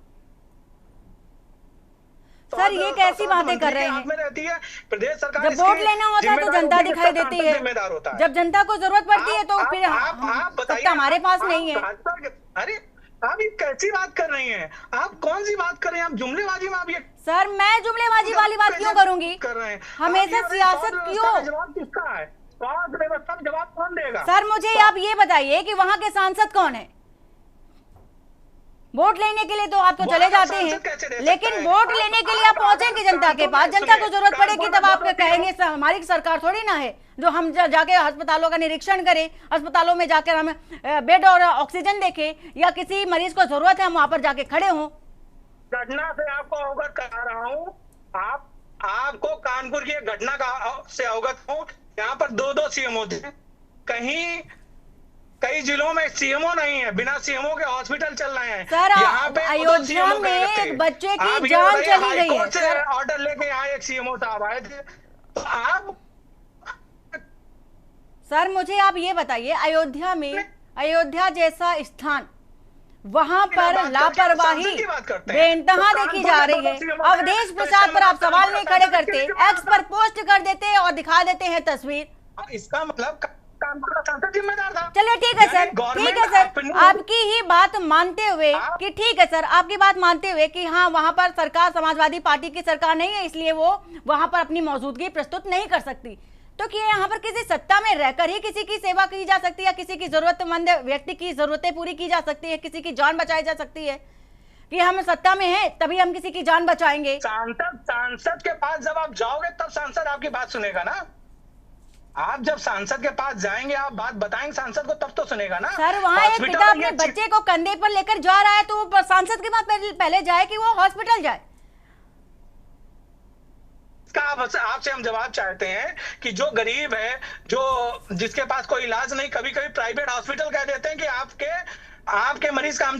[SPEAKER 1] सर ये कैसी बातें कर रहे हैं?
[SPEAKER 7] में रहती है प्रदेश सरकार।
[SPEAKER 1] जब वोट लेना होता है तो जनता दिखाई देती है,
[SPEAKER 7] जिम्मेदार होता है।
[SPEAKER 1] जब जनता को जरूरत पड़ती है तो फिर
[SPEAKER 7] आप बताइए,
[SPEAKER 1] सत्ता हमारे पास नहीं है।
[SPEAKER 7] अरे आप ये कैसी बात कर रही हैं? आप कौन सी बात कर रहे हैं? आप जुमलेबाजी में आप ये
[SPEAKER 1] सर मैं जुमलेबाजी वाली बात क्यों करूंगी?
[SPEAKER 7] कर रहे हैं?
[SPEAKER 1] हमेशा
[SPEAKER 7] आप ये
[SPEAKER 1] सियासत
[SPEAKER 7] स्वास्थ्य
[SPEAKER 1] क्यों?
[SPEAKER 7] व्यवस्था का जवाब किसका है? स्वास्थ्य व्यवस्था का जवाब कौन देगा?
[SPEAKER 1] सर मुझे आप ये बताइए कि वहां के सांसद कौन है? वोट लेने के लिए तो आप तो चले जाते हैं, लेकिन वोट लेने के लिए आप पहुंचेंगे जनता के पास, जनता को जरूरत पड़ेगी तब आप कहेंगे हमारी सरकार थोड़ी ना है जो हम जाके अस्पतालों का निरीक्षण करें, अस्पतालों में जाकर हम बेड और ऑक्सीजन देखें, या किसी मरीज को जरूरत है हम वहां पर जाके खड़े हों।
[SPEAKER 7] घटना से आपको अवगत करा रहा हूँ, आपको कानपुर की घटना का से अवगत हूँ। यहाँ पर 2 सीएमओ थे, कई जिलों में सीएमओ नहीं है, बिना सीएमओ के हॉस्पिटल चल रहे हैं।
[SPEAKER 1] सर
[SPEAKER 7] यहाँ पे
[SPEAKER 1] अयोध्या में एक बच्चे की जान चली गई है
[SPEAKER 7] सर। ऑर्डर लेके यहाँ एक सीएमओ साहब आए थे, तो आप
[SPEAKER 1] सर मुझे आप ये बताइए, अयोध्या जैसा स्थान, वहां पर लापरवाही बेइंतहा देखी जा रही है। अवधेश प्रसाद पर आप सवाल नहीं खड़े करते, एक्स पर पोस्ट कर देते और दिखा देते हैं तस्वीर।
[SPEAKER 7] इसका मतलब कानपुर का सांसद जिम्मेदार था।
[SPEAKER 1] चलिए ठीक है सर, ठीक है सर, आपकी ही बात मानते हुए कि ठीक है सर, आपकी बात मानते हुए कि हाँ वहां पर सरकार समाजवादी पार्टी की सरकार नहीं है, इसलिए वो वहां पर अपनी मौजूदगी प्रस्तुत नहीं कर सकती, तो क्या यहाँ पर किसी सत्ता में रहकर ही किसी की सेवा की जा सकती है, या किसी की जरूरतमंद व्यक्ति की जरूरतें पूरी की जा सकती है, किसी की जान बचाई जा सकती है? कि हम सत्ता में हैं तभी हम किसी की जान बचाएंगे?
[SPEAKER 7] सांसद के पास जब आप जाओगे तब सांसद आपकी बात सुनेगा ना। आप जब सांसद के पास जाएंगे, आप बात बताएंगे सांसद को, तब तो सुनेगा ना।
[SPEAKER 1] सर वहाँ एक पिता अपने बच्चे को कंधे पर लेकर जा रहा है, तो वो सांसद के पास पहले जाए कि वो हॉस्पिटल जाए?
[SPEAKER 7] आपसे हम जवाब चाहते हैं कि जो गरीब है, जिसके पास कोई इलाज नहीं, कभी कभी प्राइवेट हॉस्पिटल कह देते हैं कि आपके मरीज का हम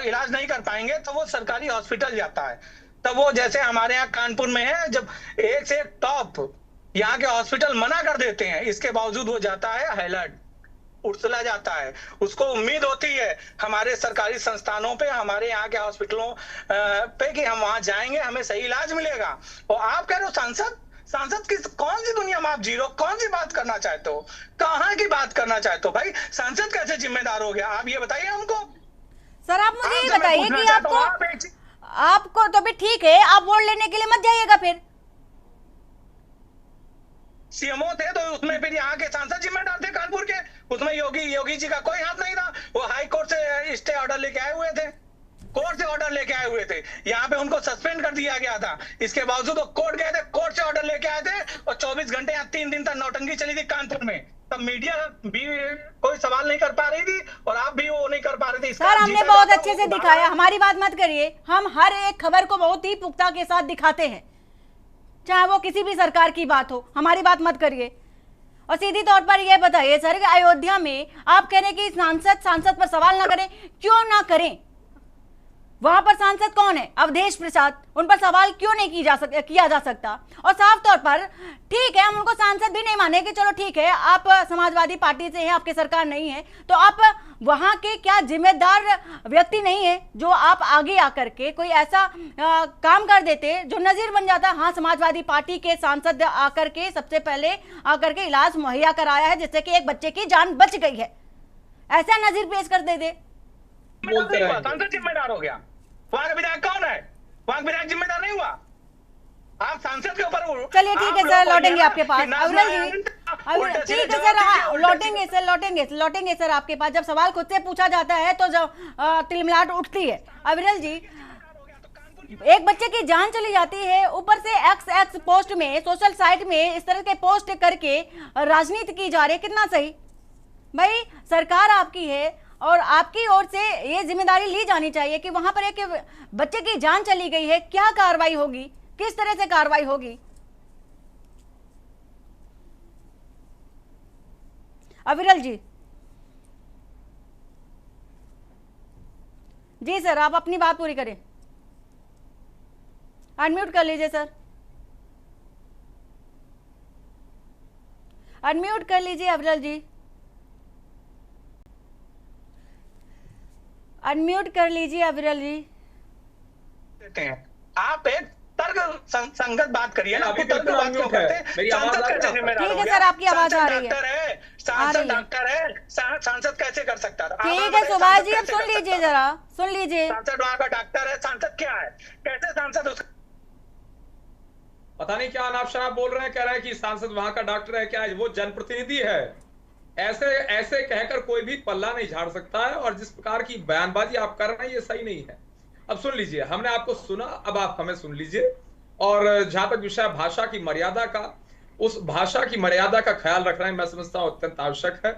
[SPEAKER 7] इलाज नहीं कर पाएंगे, तो वो सरकारी हॉस्पिटल जाता है। तब वो जैसे हमारे यहाँ कानपुर में है, जब एक से एक टॉप यहाँ के हॉस्पिटल मना कर देते हैं, इसके बावजूद वो जाता है हैलट, उर्सला जाता है। उसको उम्मीद होती है हमारे सरकारी संस्थानों पे, हमारे यहाँ के हॉस्पिटलों पे कि हम वहां जाएंगे, हमें सही इलाज मिलेगा। और आप कह रहे हो सांसद की कौन सी दुनिया में आप जी रहे हो? कौन सी बात करना चाहते हो? कहाँ की बात करना चाहते हो भाई? सांसद कैसे जिम्मेदार हो गया? आप ये बताइए हमको।
[SPEAKER 1] सर आप मुझे ये बताइए कि आपको तो भी ठीक है, आप वोट लेने के लिए मत जाइएगा, फिर
[SPEAKER 7] सीएमओ थे तो उसमें फिर यहाँ के सांसद जिम्मेदार थे कानपुर के, उसमें योगी जी का कोई हाथ नहीं था। वो हाई कोर्ट से स्टे ऑर्डर लेके आए हुए थे, कोर्ट से ऑर्डर लेके आए हुए थे, यहाँ पे उनको सस्पेंड कर दिया गया था। इसके बावजूद वो कोर्ट गए थे, कोर्ट से ऑर्डर लेके आए थे, और 24 घंटे या 3 दिन तक नौटंकी चली थी कानपुर में। तब मीडिया भी कोई सवाल नहीं कर पा रही थी और आप भी वो नहीं कर पा रहे थे।
[SPEAKER 1] सर हमने बहुत अच्छे से दिखाया, हमारी बात मत करिए, हम हर एक खबर को बहुत ही पुख्ता के साथ दिखाते हैं, चाहे वो किसी भी सरकार की बात हो, हमारी बात मत करिए। और सीधी तौर पर यह बताइए सर कि अयोध्या में आप कह रहे हैं कि सांसद पर सवाल ना करें, क्यों ना करें? वहां पर सांसद कौन है? अवधेश प्रसाद, उन पर सवाल क्यों नहीं किया जा सकता? और साफ तौर पर ठीक है, हम उनको सांसद भी नहीं माने कि चलो ठीक है आप समाजवादी पार्टी से हैं, आपकी सरकार नहीं है, तो आप वहां के क्या जिम्मेदार व्यक्ति नहीं है जो आप आगे आकर के कोई ऐसा काम कर देते जो नजीर बन जाता? हाँ, समाजवादी पार्टी के सांसद आकर के सबसे पहले आकर के इलाज मुहैया कराया है, जिससे कि एक बच्चे की जान बच गई है, ऐसा नजीर पेश कर देते।
[SPEAKER 7] सांसद जिम्मेदार हो गया, वहां का विधायक कौन है? वहां विधायक जिम्मेदार नहीं हुआ, आप सांसद के ऊपर।
[SPEAKER 1] चलिए ठीक है सर, लौटेंगे आपके पास अविरल जी, ठीक है सर, लौटेंगे सर आपके पास। जब सवाल खुद से पूछा जाता है तो जब तिलमिलाहट उठती है। अविरल जी, एक बच्चे की जान चली जाती है, ऊपर से एक्स पोस्ट में, सोशल साइट में इस तरह के पोस्ट करके राजनीति की जा रही है, कितना सही? भाई सरकार आपकी है और आपकी ओर से ये जिम्मेदारी ली जानी चाहिए कि वहां पर एक बच्चे की जान चली गई है, क्या कार्रवाई होगी, किस तरह से कार्रवाई होगी? अविरल जी, जी सर आप अपनी बात पूरी करें, अनम्यूट कर लीजिए सर, अनम्यूट कर लीजिए अविरल जी, अनम्यूट कर लीजिए अविरल जी।
[SPEAKER 7] आप एक तर्क संगत बात करिए ना,
[SPEAKER 4] अभी तर्क बात क्यों करते हैं? मेरी आवाज
[SPEAKER 1] ठीक है सर, आपकी आवाज आ रही है।
[SPEAKER 7] सांसद डॉक्टर है, सांसद कैसे कर सकता था?
[SPEAKER 1] ठीक है सुभाष जी, अब सुन लीजिए, जरा सुन लीजिए।
[SPEAKER 7] सांसद वहां का डॉक्टर है, सांसद क्या है? कैसे सांसद उसका?
[SPEAKER 4] पता नहीं क्या अनाप शनाप बोल रहे हैं, कह रहे हैं कि सांसद वहां का डॉक्टर है। क्या है? वो जनप्रतिनिधि है। ऐसे ऐसे कहकर कोई भी पल्ला नहीं झाड़ सकता है, और जिस प्रकार की बयानबाजी आप कर रहे हैं ये सही नहीं है। अब सुन लीजिए, हमने आपको सुना, अब आप हमें सुन लीजिए। और जहां तक विषय भाषा की मर्यादा का, उस भाषा की मर्यादा का ख्याल रखना मैं समझता हूं अत्यंत आवश्यक है।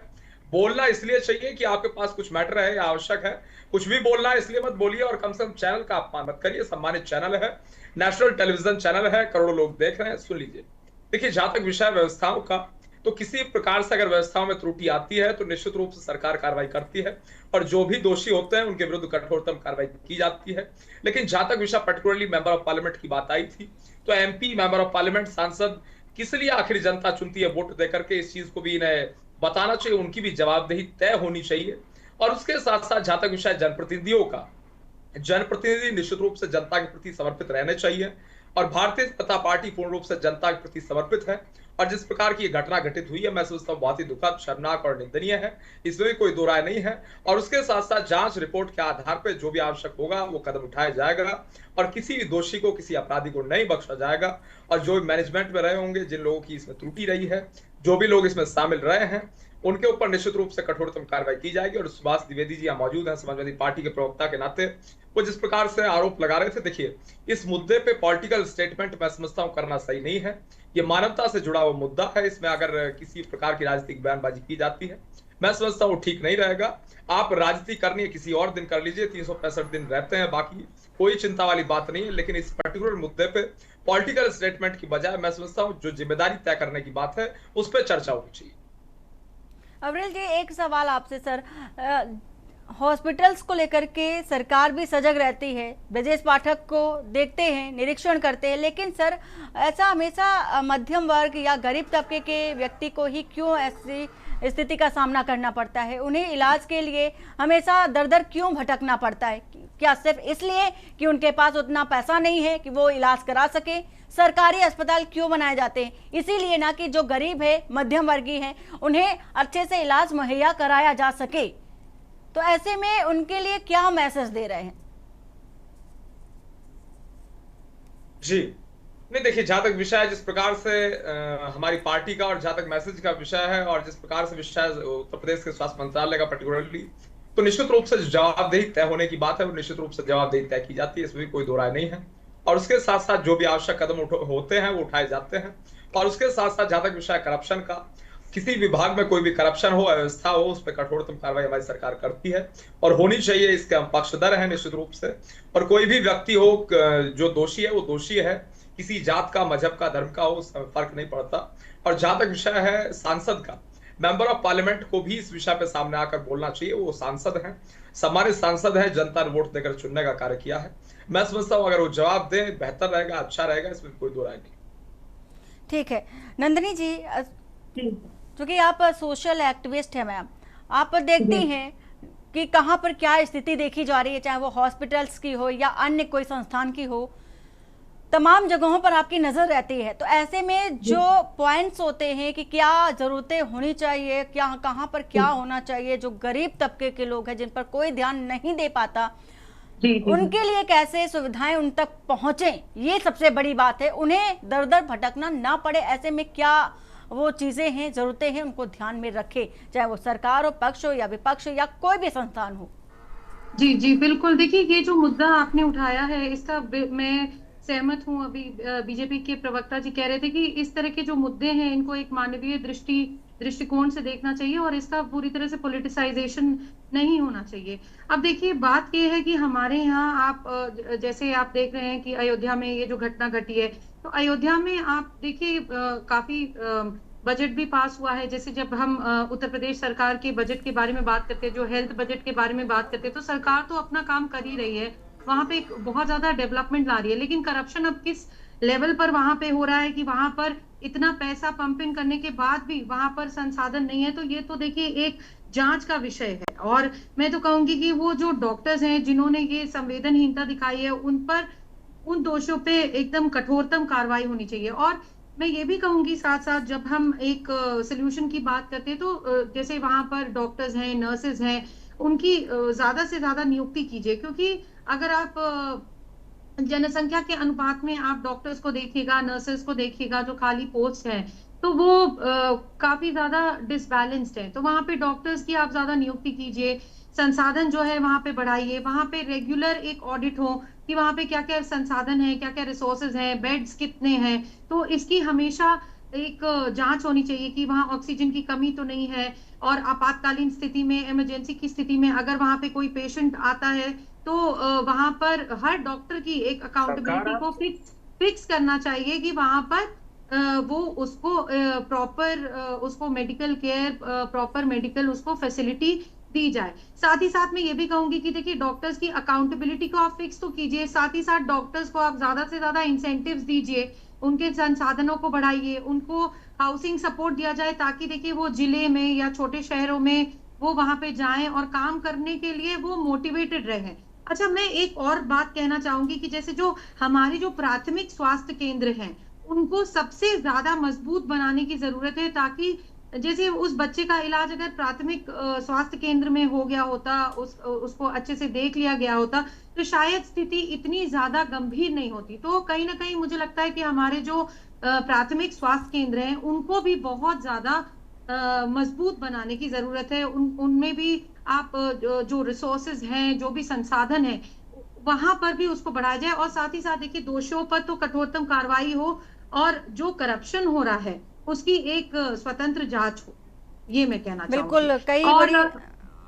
[SPEAKER 4] बोलना इसलिए चाहिए कि आपके पास कुछ मैटर है या आवश्यक है, कुछ भी बोलना है इसलिए मत बोलिए, और कम से कम चैनल का अपमान मत करिए। सम्मानित चैनल है, नेशनल टेलीविजन चैनल है, करोड़ों लोग देख रहे हैं। सुन लीजिए, देखिए जहां तक विषय व्यवस्थाओं का, तो किसी प्रकार से अगर व्यवस्थाओं में त्रुटि आती है तो निश्चित रूप से सरकार कार्रवाई करती है, और जो भी दोषी होते हैं उनके विरुद्ध कठोरतम कार्रवाई की जाती है। लेकिन जहां तक विषय पर्टिकुलरली मेंबर ऑफ पार्लियामेंट की बात आई थी, तो एमपी, मेंबर ऑफ पार्लियामेंट, सांसद किस लिए आखिर जनता चुनती है वोट देकर के, इस चीज को भी इन्हें बताना चाहिए। उनकी भी जवाबदेही तय होनी चाहिए। और उसके साथ साथ जहां तक विषय जनप्रतिनिधियों का, जनप्रतिनिधि निश्चित रूप से जनता के प्रति समर्पित रहने चाहिए, और भारतीय जनता पार्टी पूर्ण रूप से जनता के प्रति समर्पित है। और जिस प्रकार की ये घटना घटित हुई है, मैं समझता हूँ बहुत ही दुखद, शर्मनाक और निंदनीय है, इसमें कोई दो राय नहीं है। और उसके साथ साथ जांच रिपोर्ट के आधार पर जो भी आवश्यक होगा वो कदम उठाया जाएगा, और किसी भी दोषी को, किसी अपराधी को नहीं बख्शा जाएगा। और जो मैनेजमेंट में रहे होंगे, जिन लोगों की इसमें त्रुटि रही है, जो भी लोग इसमें शामिल रहे हैं, उनके ऊपर निश्चित रूप से कठोरतम कार्रवाई की जाएगी। और सुभाष द्विवेदी जी यहाँ मौजूद हैं, समाजवादी पार्टी के प्रवक्ता के नाते, वो जिस प्रकार से आरोप लगा रहे थे, देखिए इस मुद्दे पे पॉलिटिकल स्टेटमेंट मैं समझता हूँ करना सही नहीं है। ये मानवता से जुड़ा हुआ मुद्दा है, इसमें अगर किसी प्रकार की राजनीतिक बयानबाजी की जाती है, मैं समझता हूँ ठीक नहीं रहेगा। आप राजनीति करनी है किसी और दिन कर लीजिए, 365 दिन रहते हैं, बाकी कोई चिंता वाली बात नहीं है। लेकिन इस पर्टिकुलर मुद्दे पे पॉलिटिकल स्टेटमेंट की बजाय मैं समझता हूँ जो जिम्मेदारी तय करने की बात है उस पर चर्चा होनी चाहिए।
[SPEAKER 1] अविरल जी, एक सवाल आपसे सर, हॉस्पिटल्स को लेकर के सरकार भी सजग रहती है, ब्रजेश पाठक को देखते हैं, निरीक्षण करते हैं, लेकिन सर ऐसा हमेशा मध्यम वर्ग या गरीब तबके के व्यक्ति को ही क्यों ऐसी स्थिति का सामना करना पड़ता है? उन्हें इलाज के लिए हमेशा दर दर क्यों भटकना पड़ता है? क्या सिर्फ इसलिए कि उनके पास उतना पैसा नहीं है कि वो इलाज करा सके? सरकारी अस्पताल क्यों बनाए जाते हैं? इसीलिए ना कि जो गरीब है, मध्यम वर्गीय है, उन्हें अच्छे से इलाज मुहैया कराया जा सके। तो ऐसे में उनके लिए क्या मैसेज दे रहे हैं?
[SPEAKER 4] जी नहीं, देखिए जहां तक विषय जिस प्रकार से हमारी पार्टी का, और जहां तक मैसेज का विषय है, और जिस प्रकार से विषय उत्तर प्रदेश के स्वास्थ्य मंत्रालय का पर्टिकुलरली, तो निश्चित रूप से जवाबदेही तय होने की बात है, वो निश्चित रूप से जवाबदेही तय की जाती है, इसमें भी कोई दो राय नहीं है। और उसके साथ साथ जो भी आवश्यक कदम होते हैं वो उठाए जाते हैं। और उसके साथ साथ जहां तक विषय करप्शन का, किसी विभाग में कोई भी करप्शन हो, अव्यवस्था हो, उस पर कठोरतम कार्रवाई हमारी सरकार करती है, और होनी चाहिए। इसके हम पक्षधर हैं निश्चित रूप से। और कोई भी व्यक्ति हो जो दोषी है, वो दोषी है, किसी जात का, मजहब का, धर्म का हो, उसमें फर्क नहीं पड़ता। और जहां तक विषय है सांसद का, मेंबर ऑफ पार्लियामेंट को भी इस विषय पे सामने आकर बोलना चाहिए। वो सांसद हैं, सम्मानित सांसद हैं, जनता ने वोट देकर चुनने का कार्य किया है। मैं समझता हूँ अगर वो जवाब दें बेहतर रहेगा, अच्छा रहेगा, इसमें कोई दो राय नहीं।
[SPEAKER 1] ठीक है नंदिनी जी, क्योंकि आप सोशल एक्टिविस्ट हैं मैम, आप देखती हैं कि कहाँ पर क्या स्थिति देखी जा रही है, चाहे वो हॉस्पिटल्स की हो या अन्य कोई संस्थान की हो, तमाम जगहों पर आपकी नज़र रहती है। तो ऐसे में जो पॉइंट्स होते हैं कि क्या ज़रूरतें होनी चाहिए, क्या कहाँ पर क्या होना चाहिए, जो गरीब तबके के लोग हैं जिन पर कोई ध्यान नहीं दे पाता, उनके लिए कैसे सुविधाएं उन तक पहुँचें, ये सबसे बड़ी बात है। उन्हें दर दर भटकना ना पड़े, ऐसे में क्या वो चीज़ें हैं, ज़रूरतें हैं, उनको ध्यान में रखे, चाहे वो सरकार हो, पक्ष हो या विपक्ष या कोई भी संस्थान हो।
[SPEAKER 5] जी जी बिल्कुल, देखिए ये जो मुद्दा आपने उठाया है इसका मैं सहमत हूँ। अभी बीजेपी के प्रवक्ता जी कह रहे थे कि इस तरह के जो मुद्दे हैं इनको एक मानवीय दृष्टिकोण से देखना चाहिए, और इसका पूरी तरह से पॉलिटिसाइजेशन नहीं होना चाहिए। अब देखिए बात यह है कि हमारे यहाँ आप जैसे आप देख रहे हैं कि अयोध्या में ये जो घटना घटी है, तो अयोध्या में आप देखिए काफी बजट भी पास हुआ है। जैसे जब हम उत्तर प्रदेश सरकार के बजट के बारे में बात करते हैं, जो हेल्थ बजट के बारे में बात करते हैं, तो सरकार तो अपना काम कर ही रही है, वहां पे बहुत ज्यादा डेवलपमेंट ला रही है। लेकिन करप्शन अब किस लेवल पर वहां पे हो रहा है कि वहां पर इतना पैसा पंप इन करने के बाद भी वहां पर संसाधन नहीं है, तो ये तो देखिए एक जांच का विषय है। और मैं तो कहूंगी कि वो जो डॉक्टर्स हैं जिन्होंने ये संवेदनहीनता दिखाई है, उन पर, उन दोषियों पे एकदम कठोरतम कार्रवाई होनी चाहिए। और मैं ये भी कहूंगी साथ साथ जब हम एक सोल्यूशन की बात करते हैं तो जैसे वहां पर डॉक्टर्स हैं, नर्सेज हैं, उनकी ज्यादा से ज्यादा नियुक्ति कीजिए, क्योंकि अगर आप जनसंख्या के अनुपात में आप डॉक्टर्स को देखिएगा, नर्सेस को देखिएगा, जो खाली पोस्ट है तो वो काफी ज्यादा डिसबैलेंस्ड है। तो वहां पे डॉक्टर्स की आप ज्यादा नियुक्ति कीजिए, संसाधन जो है वहां पे बढ़ाइए, वहां पे रेगुलर एक ऑडिट हो कि वहां पे क्या क्या संसाधन है, क्या क्या रिसोर्सेज हैं, बेड्स कितने हैं। तो इसकी हमेशा एक जांच होनी चाहिए कि वहां ऑक्सीजन की कमी तो नहीं है, और आपातकालीन स्थिति में, इमरजेंसी की स्थिति में अगर वहां पे कोई पेशेंट आता है तो वहां पर हर डॉक्टर की एक अकाउंटेबिलिटी को फिक्स करना चाहिए कि वहां पर वो उसको प्रॉपर उसको मेडिकल केयर, प्रॉपर मेडिकल उसको फैसिलिटी दी जाए। साथ ही साथ मैं ये भी कहूंगी कि देखिए डॉक्टर्स की अकाउंटेबिलिटी को आप फिक्स तो कीजिए, साथ ही साथ डॉक्टर्स को आप ज्यादा से ज्यादा इंसेंटिव्स दीजिए, उनके संसाधनों को बढ़ाइए, उनको हाउसिंग सपोर्ट दिया जाए, ताकि देखिए वो जिले में या छोटे शहरों में वो वहां पे जाएं और काम करने के लिए वो मोटिवेटेड रहे। अच्छा, मैं एक और बात कहना चाहूंगी कि जैसे जो हमारे जो प्राथमिक स्वास्थ्य केंद्र हैं उनको सबसे ज्यादा मजबूत बनाने की जरूरत है, ताकि जैसे उस बच्चे का इलाज अगर प्राथमिक स्वास्थ्य केंद्र में हो गया होता, उसको अच्छे से देख लिया गया होता, तो शायद स्थिति इतनी ज्यादा गंभीर नहीं होती। तो कहीं ना कहीं मुझे लगता है कि हमारे जो प्राथमिक स्वास्थ्य केंद्र हैं उनको भी बहुत ज्यादा मजबूत बनाने की जरूरत है। उनमें भी आप जो रिसोर्सेज हैं, जो भी संसाधन है, वहां पर भी उसको बढ़ाया जाए, और साथ ही साथ देखिए दोषियों पर तो कठोरतम कार्रवाई हो, और जो करप्शन हो रहा है उसकी एक स्वतंत्र जांच हो, ये मैं कहना चाहूंगी।
[SPEAKER 1] बिल्कुल, कई
[SPEAKER 5] और
[SPEAKER 1] बड़ी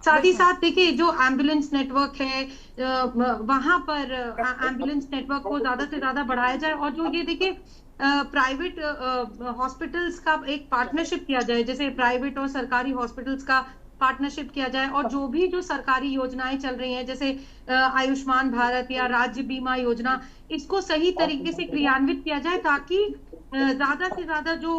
[SPEAKER 5] साथ ही साथ देखिए जो एम्बुलेंस नेटवर्क है वहां पर एम्बुलेंस नेटवर्क को ज्यादा से ज्यादा बढ़ाया जाए, और जो ये देखिए प्राइवेट हॉस्पिटल्स का एक पार्टनरशिप किया जाए, जैसे प्राइवेट और सरकारी हॉस्पिटल्स का पार्टनरशिप किया जाए, और जो भी जो सरकारी योजनाएं चल रही हैं जैसे आयुष्मान भारत या राज्य बीमा योजना, इसको सही तरीके से क्रियान्वित किया जाए, ताकि ज्यादा से ज्यादा जो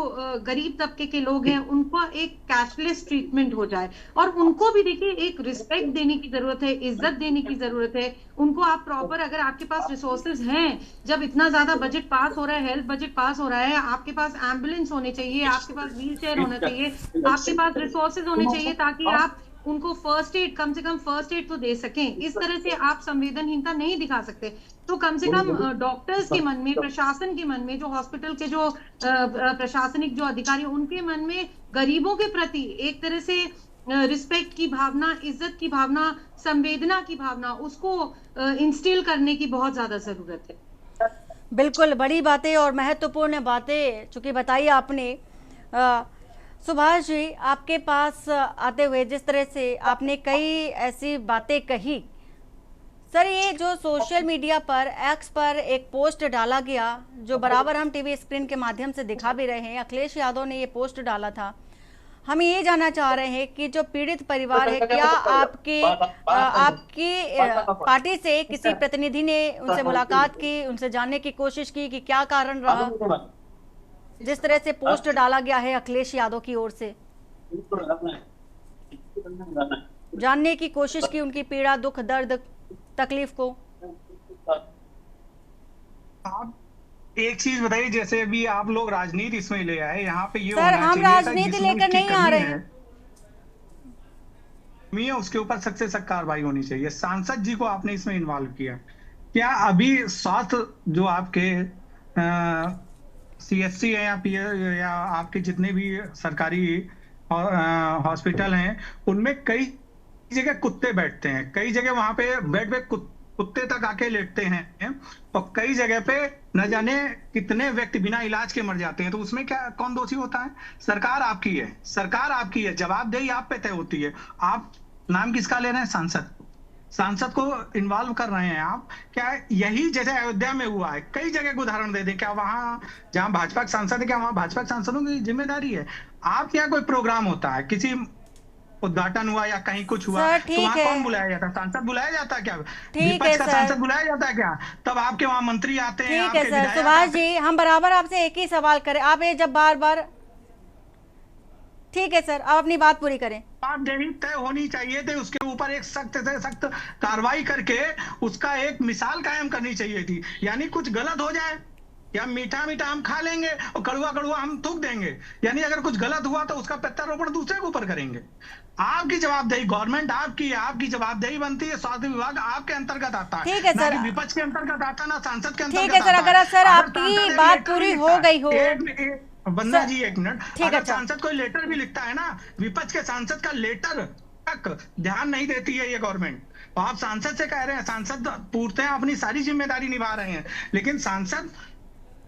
[SPEAKER 5] गरीब तबके के लोग हैं उनको एक कैशलेस ट्रीटमेंट हो जाए, और उनको भी देखिए एक रिस्पेक्ट देने की जरूरत है, इज्जत देने की जरूरत है। उनको आप प्रॉपर, अगर आपके पास रिसोर्सेज हैं, जब इतना ज्यादा बजट पास हो रहा है, हेल्थ बजट पास हो रहा है, आपके पास एम्बुलेंस होने चाहिए, आपके पास व्हील चेयर होना चाहिए, आपके पास रिसोर्सेज होने चाहिए, ताकि आप उनको फर्स्ट एड, कम से कम फर्स्ट एड तो दे सकें। इस तरह से आप संवेदनहीनता नहीं दिखा सकते। तो कम से कम डॉक्टर्स के मन में, प्रशासन के मन में, जो हॉस्पिटल के जो प्रशासनिक जो अधिकारी, उनके मन में गरीबों के प्रति एक तरह से रिस्पेक्ट की भावना, इज्जत की भावना, संवेदना की भावना, उसको इंस्टिल करने की बहुत ज्यादा जरूरत है।
[SPEAKER 1] बिल्कुल, बड़ी बातें और महत्वपूर्ण बातें चूंकि बताई आपने। सुभाष जी, आपके पास आते हुए जिस तरह से आपने कई ऐसी बातें कही, सर ये जो सोशल मीडिया पर एक्स पर एक पोस्ट डाला गया, जो बराबर हम टीवी स्क्रीन के माध्यम से दिखा भी रहे हैं, अखिलेश यादव ने ये पोस्ट डाला था। हम ये जानना चाह रहे हैं कि जो पीड़ित परिवार है, क्या आपकी पार्टी से किसी प्रतिनिधि ने उनसे मुलाकात की, उनसे जानने की कोशिश की कि क्या कारण रहा जिस तरह से पोस्ट डाला गया है अखिलेश यादव की ओर से? जानने की कोशिश की उनकी पीड़ा, दुख, दर्द, तकलीफ को।
[SPEAKER 7] आप एक चीज बताइए, जैसे अभी आप लोग राजनीति इसमें ले आए, यहाँ पे ये
[SPEAKER 1] सर हम राजनीति लेकर नहीं आ रहे हैं,
[SPEAKER 7] उसके ऊपर सख्त से सख्त कार्रवाई होनी चाहिए। सांसद जी को आपने इसमें इन्वॉल्व किया, क्या अभी स्वास्थ्य जो आपके CHC है या आपके जितने भी सरकारी हॉस्पिटल हैं, उनमें कई जगह कुत्ते बैठते हैं, कई जगह वहां पे बेड पे कुत्ते तक आके लेटते हैं, और कई जगह पे न जाने कितने व्यक्ति बिना इलाज के मर जाते हैं। तो उसमें क्या, कौन दोषी होता है? सरकार आपकी है, सरकार आपकी है, जवाबदेही आप पे तय होती है। आप नाम किसका ले रहे हैं? सांसद को इन्वॉल्व कर रहे हैं आप। क्या यही जैसे अयोध्या में हुआ है, कई जगह को उदाहरण दे दें, क्या वहां जहां भाजपा के सांसद है, क्या वहां भाजपा के सांसदों की जिम्मेदारी है? आप क्या कोई प्रोग्राम होता है, किसी उद्घाटन हुआ या कहीं कुछ हुआ, तो वहां कौन बुलाया जाता है? सांसद बुलाया जाता है क्या? विपक्ष का सांसद बुलाया जाता है क्या? तब आपके वहां मंत्री आते हैं।
[SPEAKER 1] ठीक है सर। सुभाष जी, हम बराबर आपसे एक ही सवाल करें, आप ये जब बार बार, ठीक है सर, आप अपनी बात पूरी करें।
[SPEAKER 7] जवाबदेही तय होनी चाहिए थी, उसके ऊपर एक सख्त से सख्त कार्रवाई करके उसका एक मिसाल कायम करनी चाहिए थी। यानी कुछ गलत हो जाए
[SPEAKER 8] या मीठा मीठा हम खा लेंगे और कड़वा कड़वा हम थूक देंगे, यानी अगर कुछ गलत हुआ तो उसका प्रत्यारोपण दूसरे के ऊपर करेंगे। आपकी जवाबदेही, गवर्नमेंट आपकी है, आपकी जवाबदेही बनती है, स्वास्थ्य विभाग आपके अंतर्गत आता है,
[SPEAKER 1] ठीक है सर,
[SPEAKER 8] विपक्ष के अंतर्गत आता, ना सांसद के अंतर्गत।
[SPEAKER 1] ठीक है सर, अगर सर आपकी बात पूरी हो गई हो।
[SPEAKER 8] वंदना जी एक मिनट,
[SPEAKER 1] ठीक है,
[SPEAKER 8] अगर सांसद कोई लेटर भी लिखता है ना, विपक्ष के सांसद का लेटर तक ध्यान नहीं देती है ये गवर्नमेंट। आप सांसद से कह रहे हैं, सांसद पूर्णतः अपनी सारी जिम्मेदारी निभा रहे हैं, लेकिन सांसद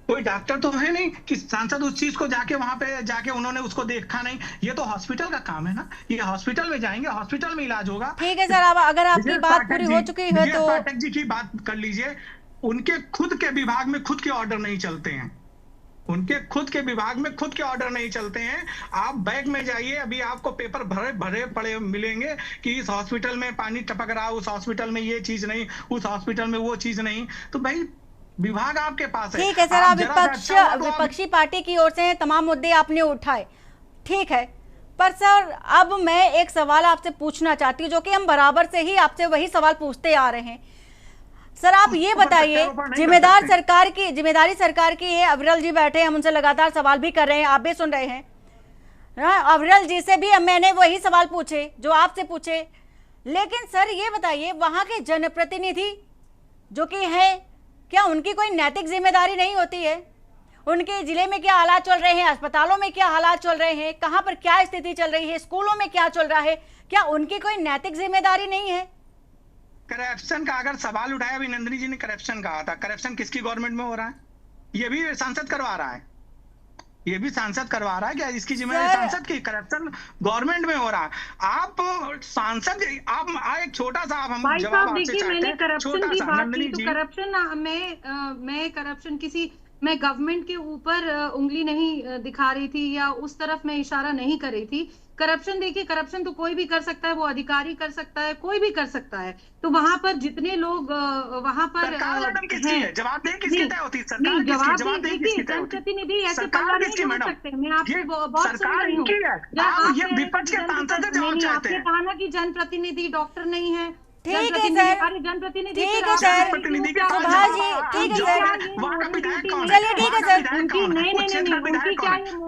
[SPEAKER 8] कोई डॉक्टर तो है नहीं कि सांसद उस चीज को जाके वहां पे जाके उन्होंने उसको देखा नहीं। ये तो हॉस्पिटल का काम है ना, ये हॉस्पिटल में जाएंगे, हॉस्पिटल में इलाज होगा।
[SPEAKER 1] ठीक है सर, अब अगर आपकी बात पूरी हो चुकी है तो
[SPEAKER 8] पाठक जी की बात कर लीजिए। उनके खुद के विभाग में खुद के ऑर्डर नहीं चलते हैं, उनके खुद के विभाग में खुद के ऑर्डर नहीं चलते हैं। आप बैग में जाइए, अभी आपको पेपर भरे भरे पड़े मिलेंगे कि इस हॉस्पिटल में पानी टपक रहा, उस हॉस्पिटल में ये चीज नहीं, उस हॉस्पिटल में वो चीज नहीं। तो भाई विभाग आपके पास है।
[SPEAKER 1] ठीक है सर, आप विपक्षी पार्टी की ओर से तमाम मुद्दे आपने उठाए, ठीक है, पर सर अब मैं एक सवाल आपसे पूछना चाहती हूँ जो कि हम बराबर से ही आपसे वही सवाल पूछते आ रहे हैं। सर आप ये बताइए, जिम्मेदारी सरकार की है, अविरल जी बैठे, हम उनसे लगातार सवाल भी कर रहे हैं, आप भी सुन रहे हैं। अविरल जी से भी मैंने वही सवाल पूछे जो आपसे पूछे, लेकिन सर ये बताइए वहां के जनप्रतिनिधि जो कि है, क्या उनकी कोई नैतिक जिम्मेदारी नहीं होती है? उनके जिले में क्या हालात चल रहे हैं, अस्पतालों में क्या हालात चल रहे हैं, कहां पर क्या स्थिति चल रही है, स्कूलों में क्या चल रहा है, क्या उनकी कोई नैतिक जिम्मेदारी नहीं है?
[SPEAKER 8] करप्शन का अगर सवाल उठाया, अभी नंदिनी जी ने करप्शन कहा था, करप्शन किसकी गवर्नमेंट में हो रहा है? ये भी सांसद करवा रहा है, ये भी सांसद करवा रहा है। क्या इसकी जिम्मेदारी सांसद की? करप्शन गवर्नमेंट में हो रहा है। आप सांसद, आप एक छोटा सा हम जवाब आपसे चाहते हैं।
[SPEAKER 5] मैंने करप्शन की बात की तो करप्शन मैं करप्शन किसी, मैं गवर्नमेंट के ऊपर उंगली नहीं दिखा रही थी या उस तरफ मैं इशारा नहीं कर रही थी। करप्शन देखिए, करप्शन तो कोई भी कर सकता है, वो अधिकारी कर सकता है, कोई भी कर सकता है। तो वहां पर जितने लोग वहां पर
[SPEAKER 8] जवाबदेही होती है,
[SPEAKER 5] जनप्रतिनिधि ऐसे पल्ला नहीं हो सकते। मैं आपको बहुत सुन रही हूँ, आपने कहा ना कि जनप्रतिनिधि डॉक्टर नहीं है।
[SPEAKER 1] ठीक है सर,
[SPEAKER 5] जनप्रतिनिधि,
[SPEAKER 1] ठीक है सर, सुभाष जी, ठीक है सर, चलिए ठीक है सर।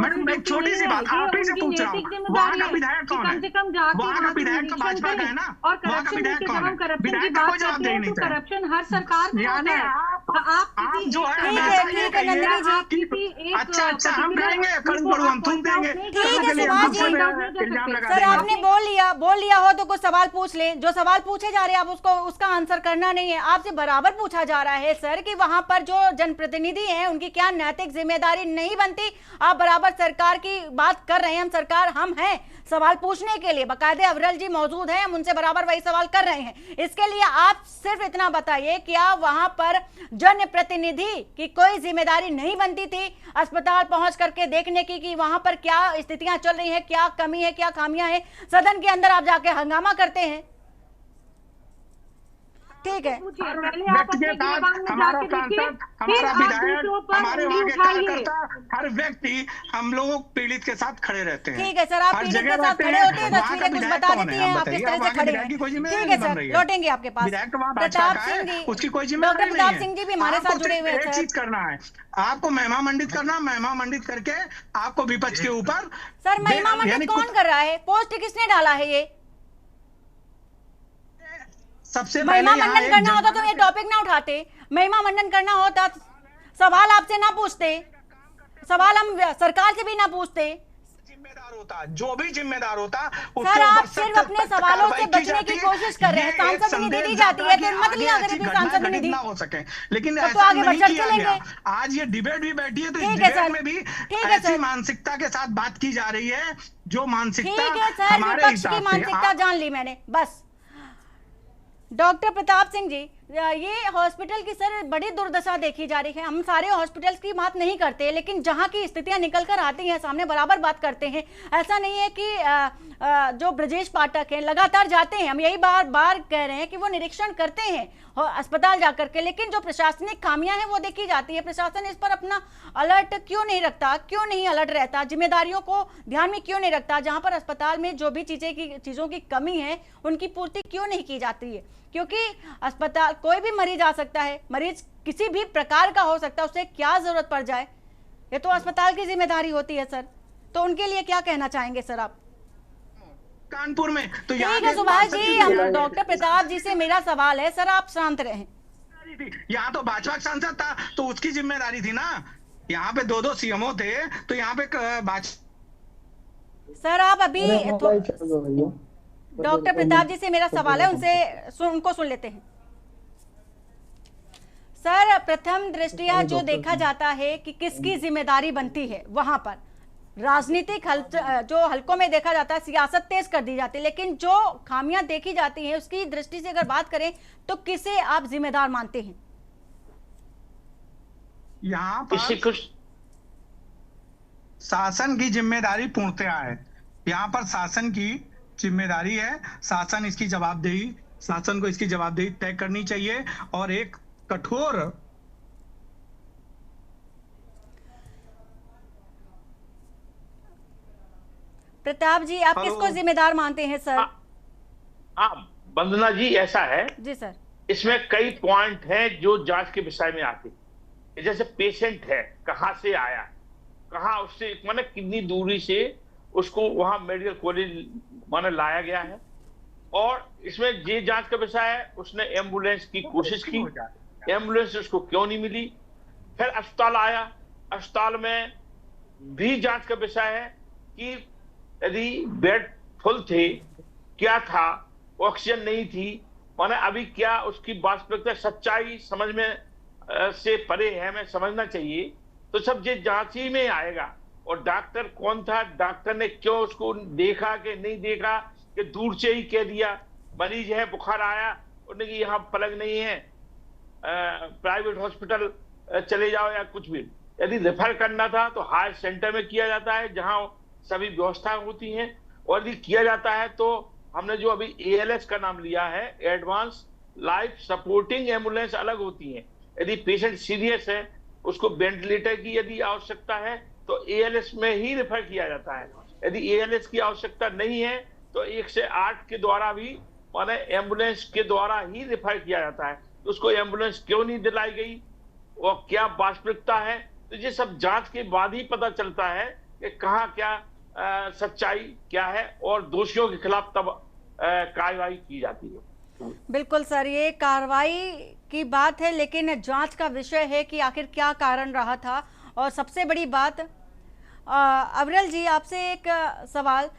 [SPEAKER 8] मैडम एक छोटी सी बात आप ही से पूछ रहा हूँ, वहाँ का विधायक कौन है?
[SPEAKER 5] कम से कम जाके
[SPEAKER 8] वहाँ का विधायक तो भाजपा का है ना,
[SPEAKER 5] और करप्शन की जब हम करप्शन की बात करते हैं तो करप्शन हर सरकार में होता है। आप
[SPEAKER 8] जो है
[SPEAKER 1] ठीक है नंदिनी जी,
[SPEAKER 8] अच्छा हम करेंगे, हम थूक देंगे।
[SPEAKER 1] ठीक है सुभाष जी, सर आपने बोल लिया हो तो कुछ सवाल पूछ लें, जो सवाल पूछे जा आप उसका आंसर करना नहीं है। आपसे बराबर पूछा जा रहा है सर कि वहां पर जो जनप्रतिनिधि हैं उनकी क्या नैतिक जिम्मेदारी नहीं बनती? आप बराबर सरकार की बात कर रहे हैं, हम सरकार हम हैं सवाल पूछने के लिए, बाकायदे अविरल जी मौजूद हैं, हम उनसे बराबर वही सवाल कर रहे हैं। इसके लिए आप सिर्फ इतना बताइए, क्या वहां पर जनप्रतिनिधि की कोई जिम्मेदारी नहीं बनती थी अस्पताल पहुंच करके देखने की कि वहां पर क्या स्थितियां चल रही हैं, क्या कमी है, क्या खामियां हैं? सदन के अंदर आप जाके हंगामा करते हैं, ठीक है।
[SPEAKER 8] हमारा सांसद, हमारा विधायक, हमारे वहाँ के कार्यकर्ता, हर व्यक्ति हम लोगों पीड़ित के साथ खड़े रहते हैं।
[SPEAKER 1] ठीक है सर, आप पीड़ित के साथ खड़े होते हैं, तस्वीरें कुछ बता देती हैं आप किस तरह से खड़े हैं। ठीक है सर, लौटेंगे आपके पास। प्रताप सिंह जी,
[SPEAKER 8] उसकी कोई
[SPEAKER 1] डॉक्टर प्रताप सिंह जी भी हमारे साथ जुड़े हुए हैं।
[SPEAKER 8] एक चीज करना है, आपको महिमा मंडित करना, महिमा मंडित करके आपको विपक्ष के ऊपर।
[SPEAKER 1] सर महिमा मंडित कौन कर रहा है? पोस्ट किसने डाला है? ये
[SPEAKER 8] सबसे
[SPEAKER 1] महिमा मंडन करना होता तो ये टॉपिक ना उठाते, महिमा मंडन करना होता सवाल आपसे ना पूछते, सवाल हम सरकार से भी ना पूछते।
[SPEAKER 8] जिम्मेदार होता, जो भी जिम्मेदार होता,
[SPEAKER 1] सर आप सिर्फ अपने सवालों से बचने की कोशिश कर रहे हैं। सांसद निधि दी जाती है तो मत लिया करें फिर सांसद निधि
[SPEAKER 8] ना हो सके, लेकिन
[SPEAKER 1] तो आगे बढ़ चढ़ते लेंगे।
[SPEAKER 8] आज ये डिबेट भी बैठी है तो इस डिबेट में भी ऐसी मानसिकता के साथ बात की जा रही है जो मानसिकता हमारे
[SPEAKER 1] विपक्ष की मानसिकता जान ली मैंने बस। डॉक्टर प्रताप सिंह जी, ये हॉस्पिटल की सर बड़ी दुर्दशा देखी जा रही है। हम सारे हॉस्पिटल्स की बात नहीं करते, लेकिन जहां की स्थितियां निकल कर आती हैं सामने बराबर बात करते हैं। ऐसा नहीं है कि जो ब्रजेश पाठक हैं लगातार जाते हैं, हम यही बार बार कह रहे हैं कि वो निरीक्षण करते हैं अस्पताल जाकर के, लेकिन जो प्रशासनिक खामियां हैं वो देखी जाती है। प्रशासन इस पर अपना अलर्ट क्यों नहीं रखता, क्यों नहीं अलर्ट रहता, जिम्मेदारियों को ध्यान में क्यों नहीं रखता? जहां पर अस्पताल में जो भी चीजों की कमी है उनकी पूर्ति क्यों नहीं की जाती है? क्योंकि अस्पताल कोई भी मरीज आ सकता है, मरीज किसी भी प्रकार का हो सकता है, उसे क्या जरूरत पड़ जाए, ये तो अस्पताल की जिम्मेदारी होती है सर। तो उनके लिए क्या कहना चाहेंगे सर आप?
[SPEAKER 8] कानपुर में तो
[SPEAKER 1] ठीक है सुभाष जी, हम डॉक्टर प्रताप जी से मेरा सवाल है सर, आप शांत रहें।
[SPEAKER 8] यहाँ तो भाजपा सांसद था तो उसकी जिम्मेदारी थी ना, यहाँ पे 2 सीएमओ थे तो यहाँ पे
[SPEAKER 1] सर आप अभी डॉक्टर प्रताप जी से मेरा सवाल है, उनको सुन लेते हैं। सर प्रथम दृष्टया जो देखा जाता है कि किसकी जिम्मेदारी बनती है, वहां पर राजनीतिक जो हलकों में देखा जाता है सियासत तेज कर दी जाती है, लेकिन जो खामियां देखी जाती हैं उसकी दृष्टि से अगर बात करें तो किसे आप जिम्मेदार मानते हैं?
[SPEAKER 8] यहाँ पर शासन की जिम्मेदारी पूर्णतया है, यहाँ पर शासन की जिम्मेदारी है, शासन इसकी जवाबदेही, शासन को इसकी जवाबदेही तय करनी चाहिए और एक कठोर
[SPEAKER 1] प्रताप जी आप किसको जिम्मेदार मानते हैं सर?
[SPEAKER 3] हाँ वंदना जी, ऐसा है
[SPEAKER 1] जी सर,
[SPEAKER 3] इसमें कई पॉइंट हैं जो जांच के विषय में आते हैं। जैसे पेशेंट है, कहाँ से आया, कहाँ उससे माने कितनी दूरी से उसको वहां मेडिकल कॉलेज माने लाया गया है, और इसमें ये जांच का विषय है उसने एम्बुलेंस की कोशिश की, एम्बुलेंस उसको क्यों नहीं मिली, फिर अस्पताल आया, अस्पताल में भी जांच का विषय है कि यदि बेड फुल थे, क्या था, ऑक्सीजन नहीं थी, माने अभी क्या उसकी वास्तविकता सच्चाई समझ में से परे है, हमें समझना चाहिए। तो सब ये जांच ही में आएगा। और डॉक्टर कौन था, डॉक्टर ने क्यों उसको देखा कि नहीं देखा, कि दूर से ही कह दिया मरीज है, बुखार आया, उन्होंने कि यहाँ पलंग नहीं है, प्राइवेट हॉस्पिटल चले जाओ या कुछ भी। यदि रेफर करना था तो हायर सेंटर में किया जाता है जहां सभी व्यवस्थाएं होती हैं, और यदि किया जाता है तो हमने जो अभी ALS का नाम लिया है, एडवांस लाइफ सपोर्टिंग एम्बुलेंस अलग होती हैं। यदि पेशेंट सीरियस है, उसको वेंटिलेटर की यदि आवश्यकता है तो ALS में ही रेफर किया जाता है। यदि ALS की आवश्यकता नहीं है तो 108 के द्वारा भी माने एम्बुलेंस के द्वारा ही रेफर किया जाता है। तो उसको एम्बुलेंस क्यों नहीं दिलाई गई और क्या वास्तविकता है, तो ये सब जांच के बाद ही पता चलता है कि कहाँ क्या सच्चाई क्या है, और दोषियों के खिलाफ तब कार्रवाई की जाती है।
[SPEAKER 1] बिल्कुल सर, ये कार्रवाई की बात है, लेकिन जांच का विषय है कि आखिर क्या कारण रहा था। और सबसे बड़ी बात अविरल जी, आपसे एक सवाल,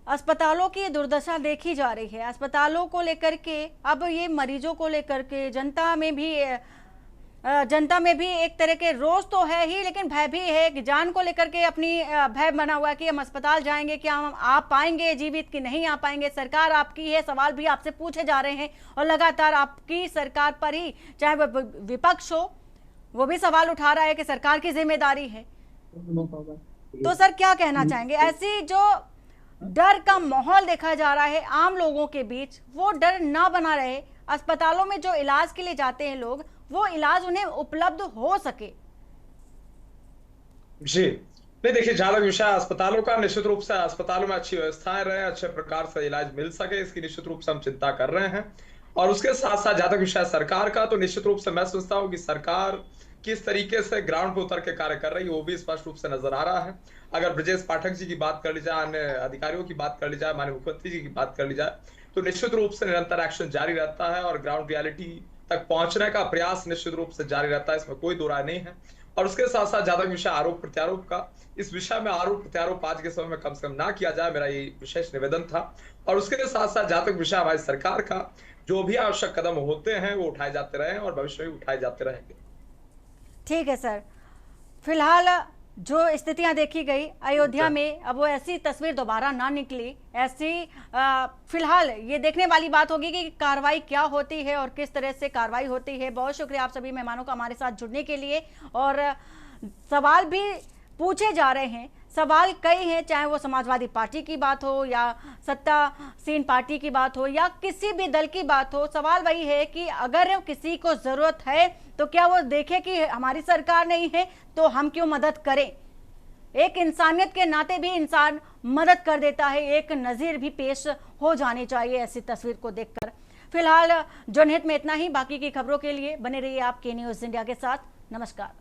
[SPEAKER 1] अस्पतालों की दुर्दशा देखी जा रही है, अस्पतालों को लेकर के, अब ये मरीजों को लेकर के जनता में भी एक तरह के रोष तो है ही, लेकिन भय भी है कि जान को लेकर के अपनी भय बना हुआ है कि हम अस्पताल जाएंगे, क्या हम आ पाएंगे जीवित कि नहीं आ पाएंगे। सरकार आपकी है, सवाल भी आपसे पूछे जा रहे हैं और लगातार आपकी सरकार पर ही, चाहे वो विपक्ष हो, वो भी सवाल उठा रहा है कि सरकार की जिम्मेदारी है। तो सर क्या कहना चाहेंगे, ऐसी जो डर का माहौल देखा जा रहा है आम लोगों के बीच, वो डर ना बना रहे, अस्पतालों में जो इलाज के लिए जाते हैं लोग, वो इलाज उन्हें उपलब्ध हो सके?
[SPEAKER 4] जी नहीं, देखिए जहां तक विषय अस्पतालों का, निश्चित रूप से अस्पतालों में अच्छी व्यवस्थाएं रहे, अच्छे प्रकार से इलाज मिल सके, इसकी निश्चित रूप से हम चिंता कर रहे हैं। और उसके साथ साथ जहां तक विषय सरकार का, तो निश्चित रूप से मैं सोचता हूँ कि सरकार किस तरीके से ग्राउंड पे उतर के कार्य कर रही है वो भी स्पष्ट रूप से नजर आ रहा है। अगर ब्रजेश पाठक जी की बात कर ली जाए, अन्य अधिकारियों की बात कर ली जाए, माननीय मुख्यमंत्री जी की बात कर ली जाए, तो निश्चित रूप से निरंतर एक्शन जारी रहता है और ग्राउंड रियलिटी तक पहुंचने का प्रयास निश्चित रूप से जारी रहता है, इसमें कोई दो राय नहीं है। और उसके साथ साथ ज्यादा विषय आरोप प्रत्यारोप का, इस विषय में आरोप प्रत्यारोप आज के समय में कम से कम ना किया जाए, मेरा ये विशेष निवेदन था। और उसके साथ साथ जहां तक विषय हमारी सरकार का, जो भी आवश्यक कदम होते हैं वो उठाए जाते रहे और भविष्य में उठाए जाते रहेंगे।
[SPEAKER 1] ठीक है सर, फिलहाल जो स्थितियां देखी गई अयोध्या में, अब वो ऐसी तस्वीर दोबारा ना निकली, ऐसी फिलहाल ये देखने वाली बात होगी कि कार्रवाई क्या होती है और किस तरह से कार्रवाई होती है। बहुत शुक्रिया आप सभी मेहमानों का हमारे साथ जुड़ने के लिए। और सवाल भी पूछे जा रहे हैं, सवाल कई हैं, चाहे वो समाजवादी पार्टी की बात हो या सत्तासीन पार्टी की बात हो या किसी भी दल की बात हो, सवाल वही है कि अगर किसी को जरूरत है तो क्या वो देखे कि हमारी सरकार नहीं है तो हम क्यों मदद करें। एक इंसानियत के नाते भी इंसान मदद कर देता है, एक नज़ीर भी पेश हो जानी चाहिए ऐसी तस्वीर को देखकर। फिलहाल जनहित में इतना ही। बाकी की खबरों के लिए बने रहिए आप के न्यूज़ इंडिया के साथ। नमस्कार।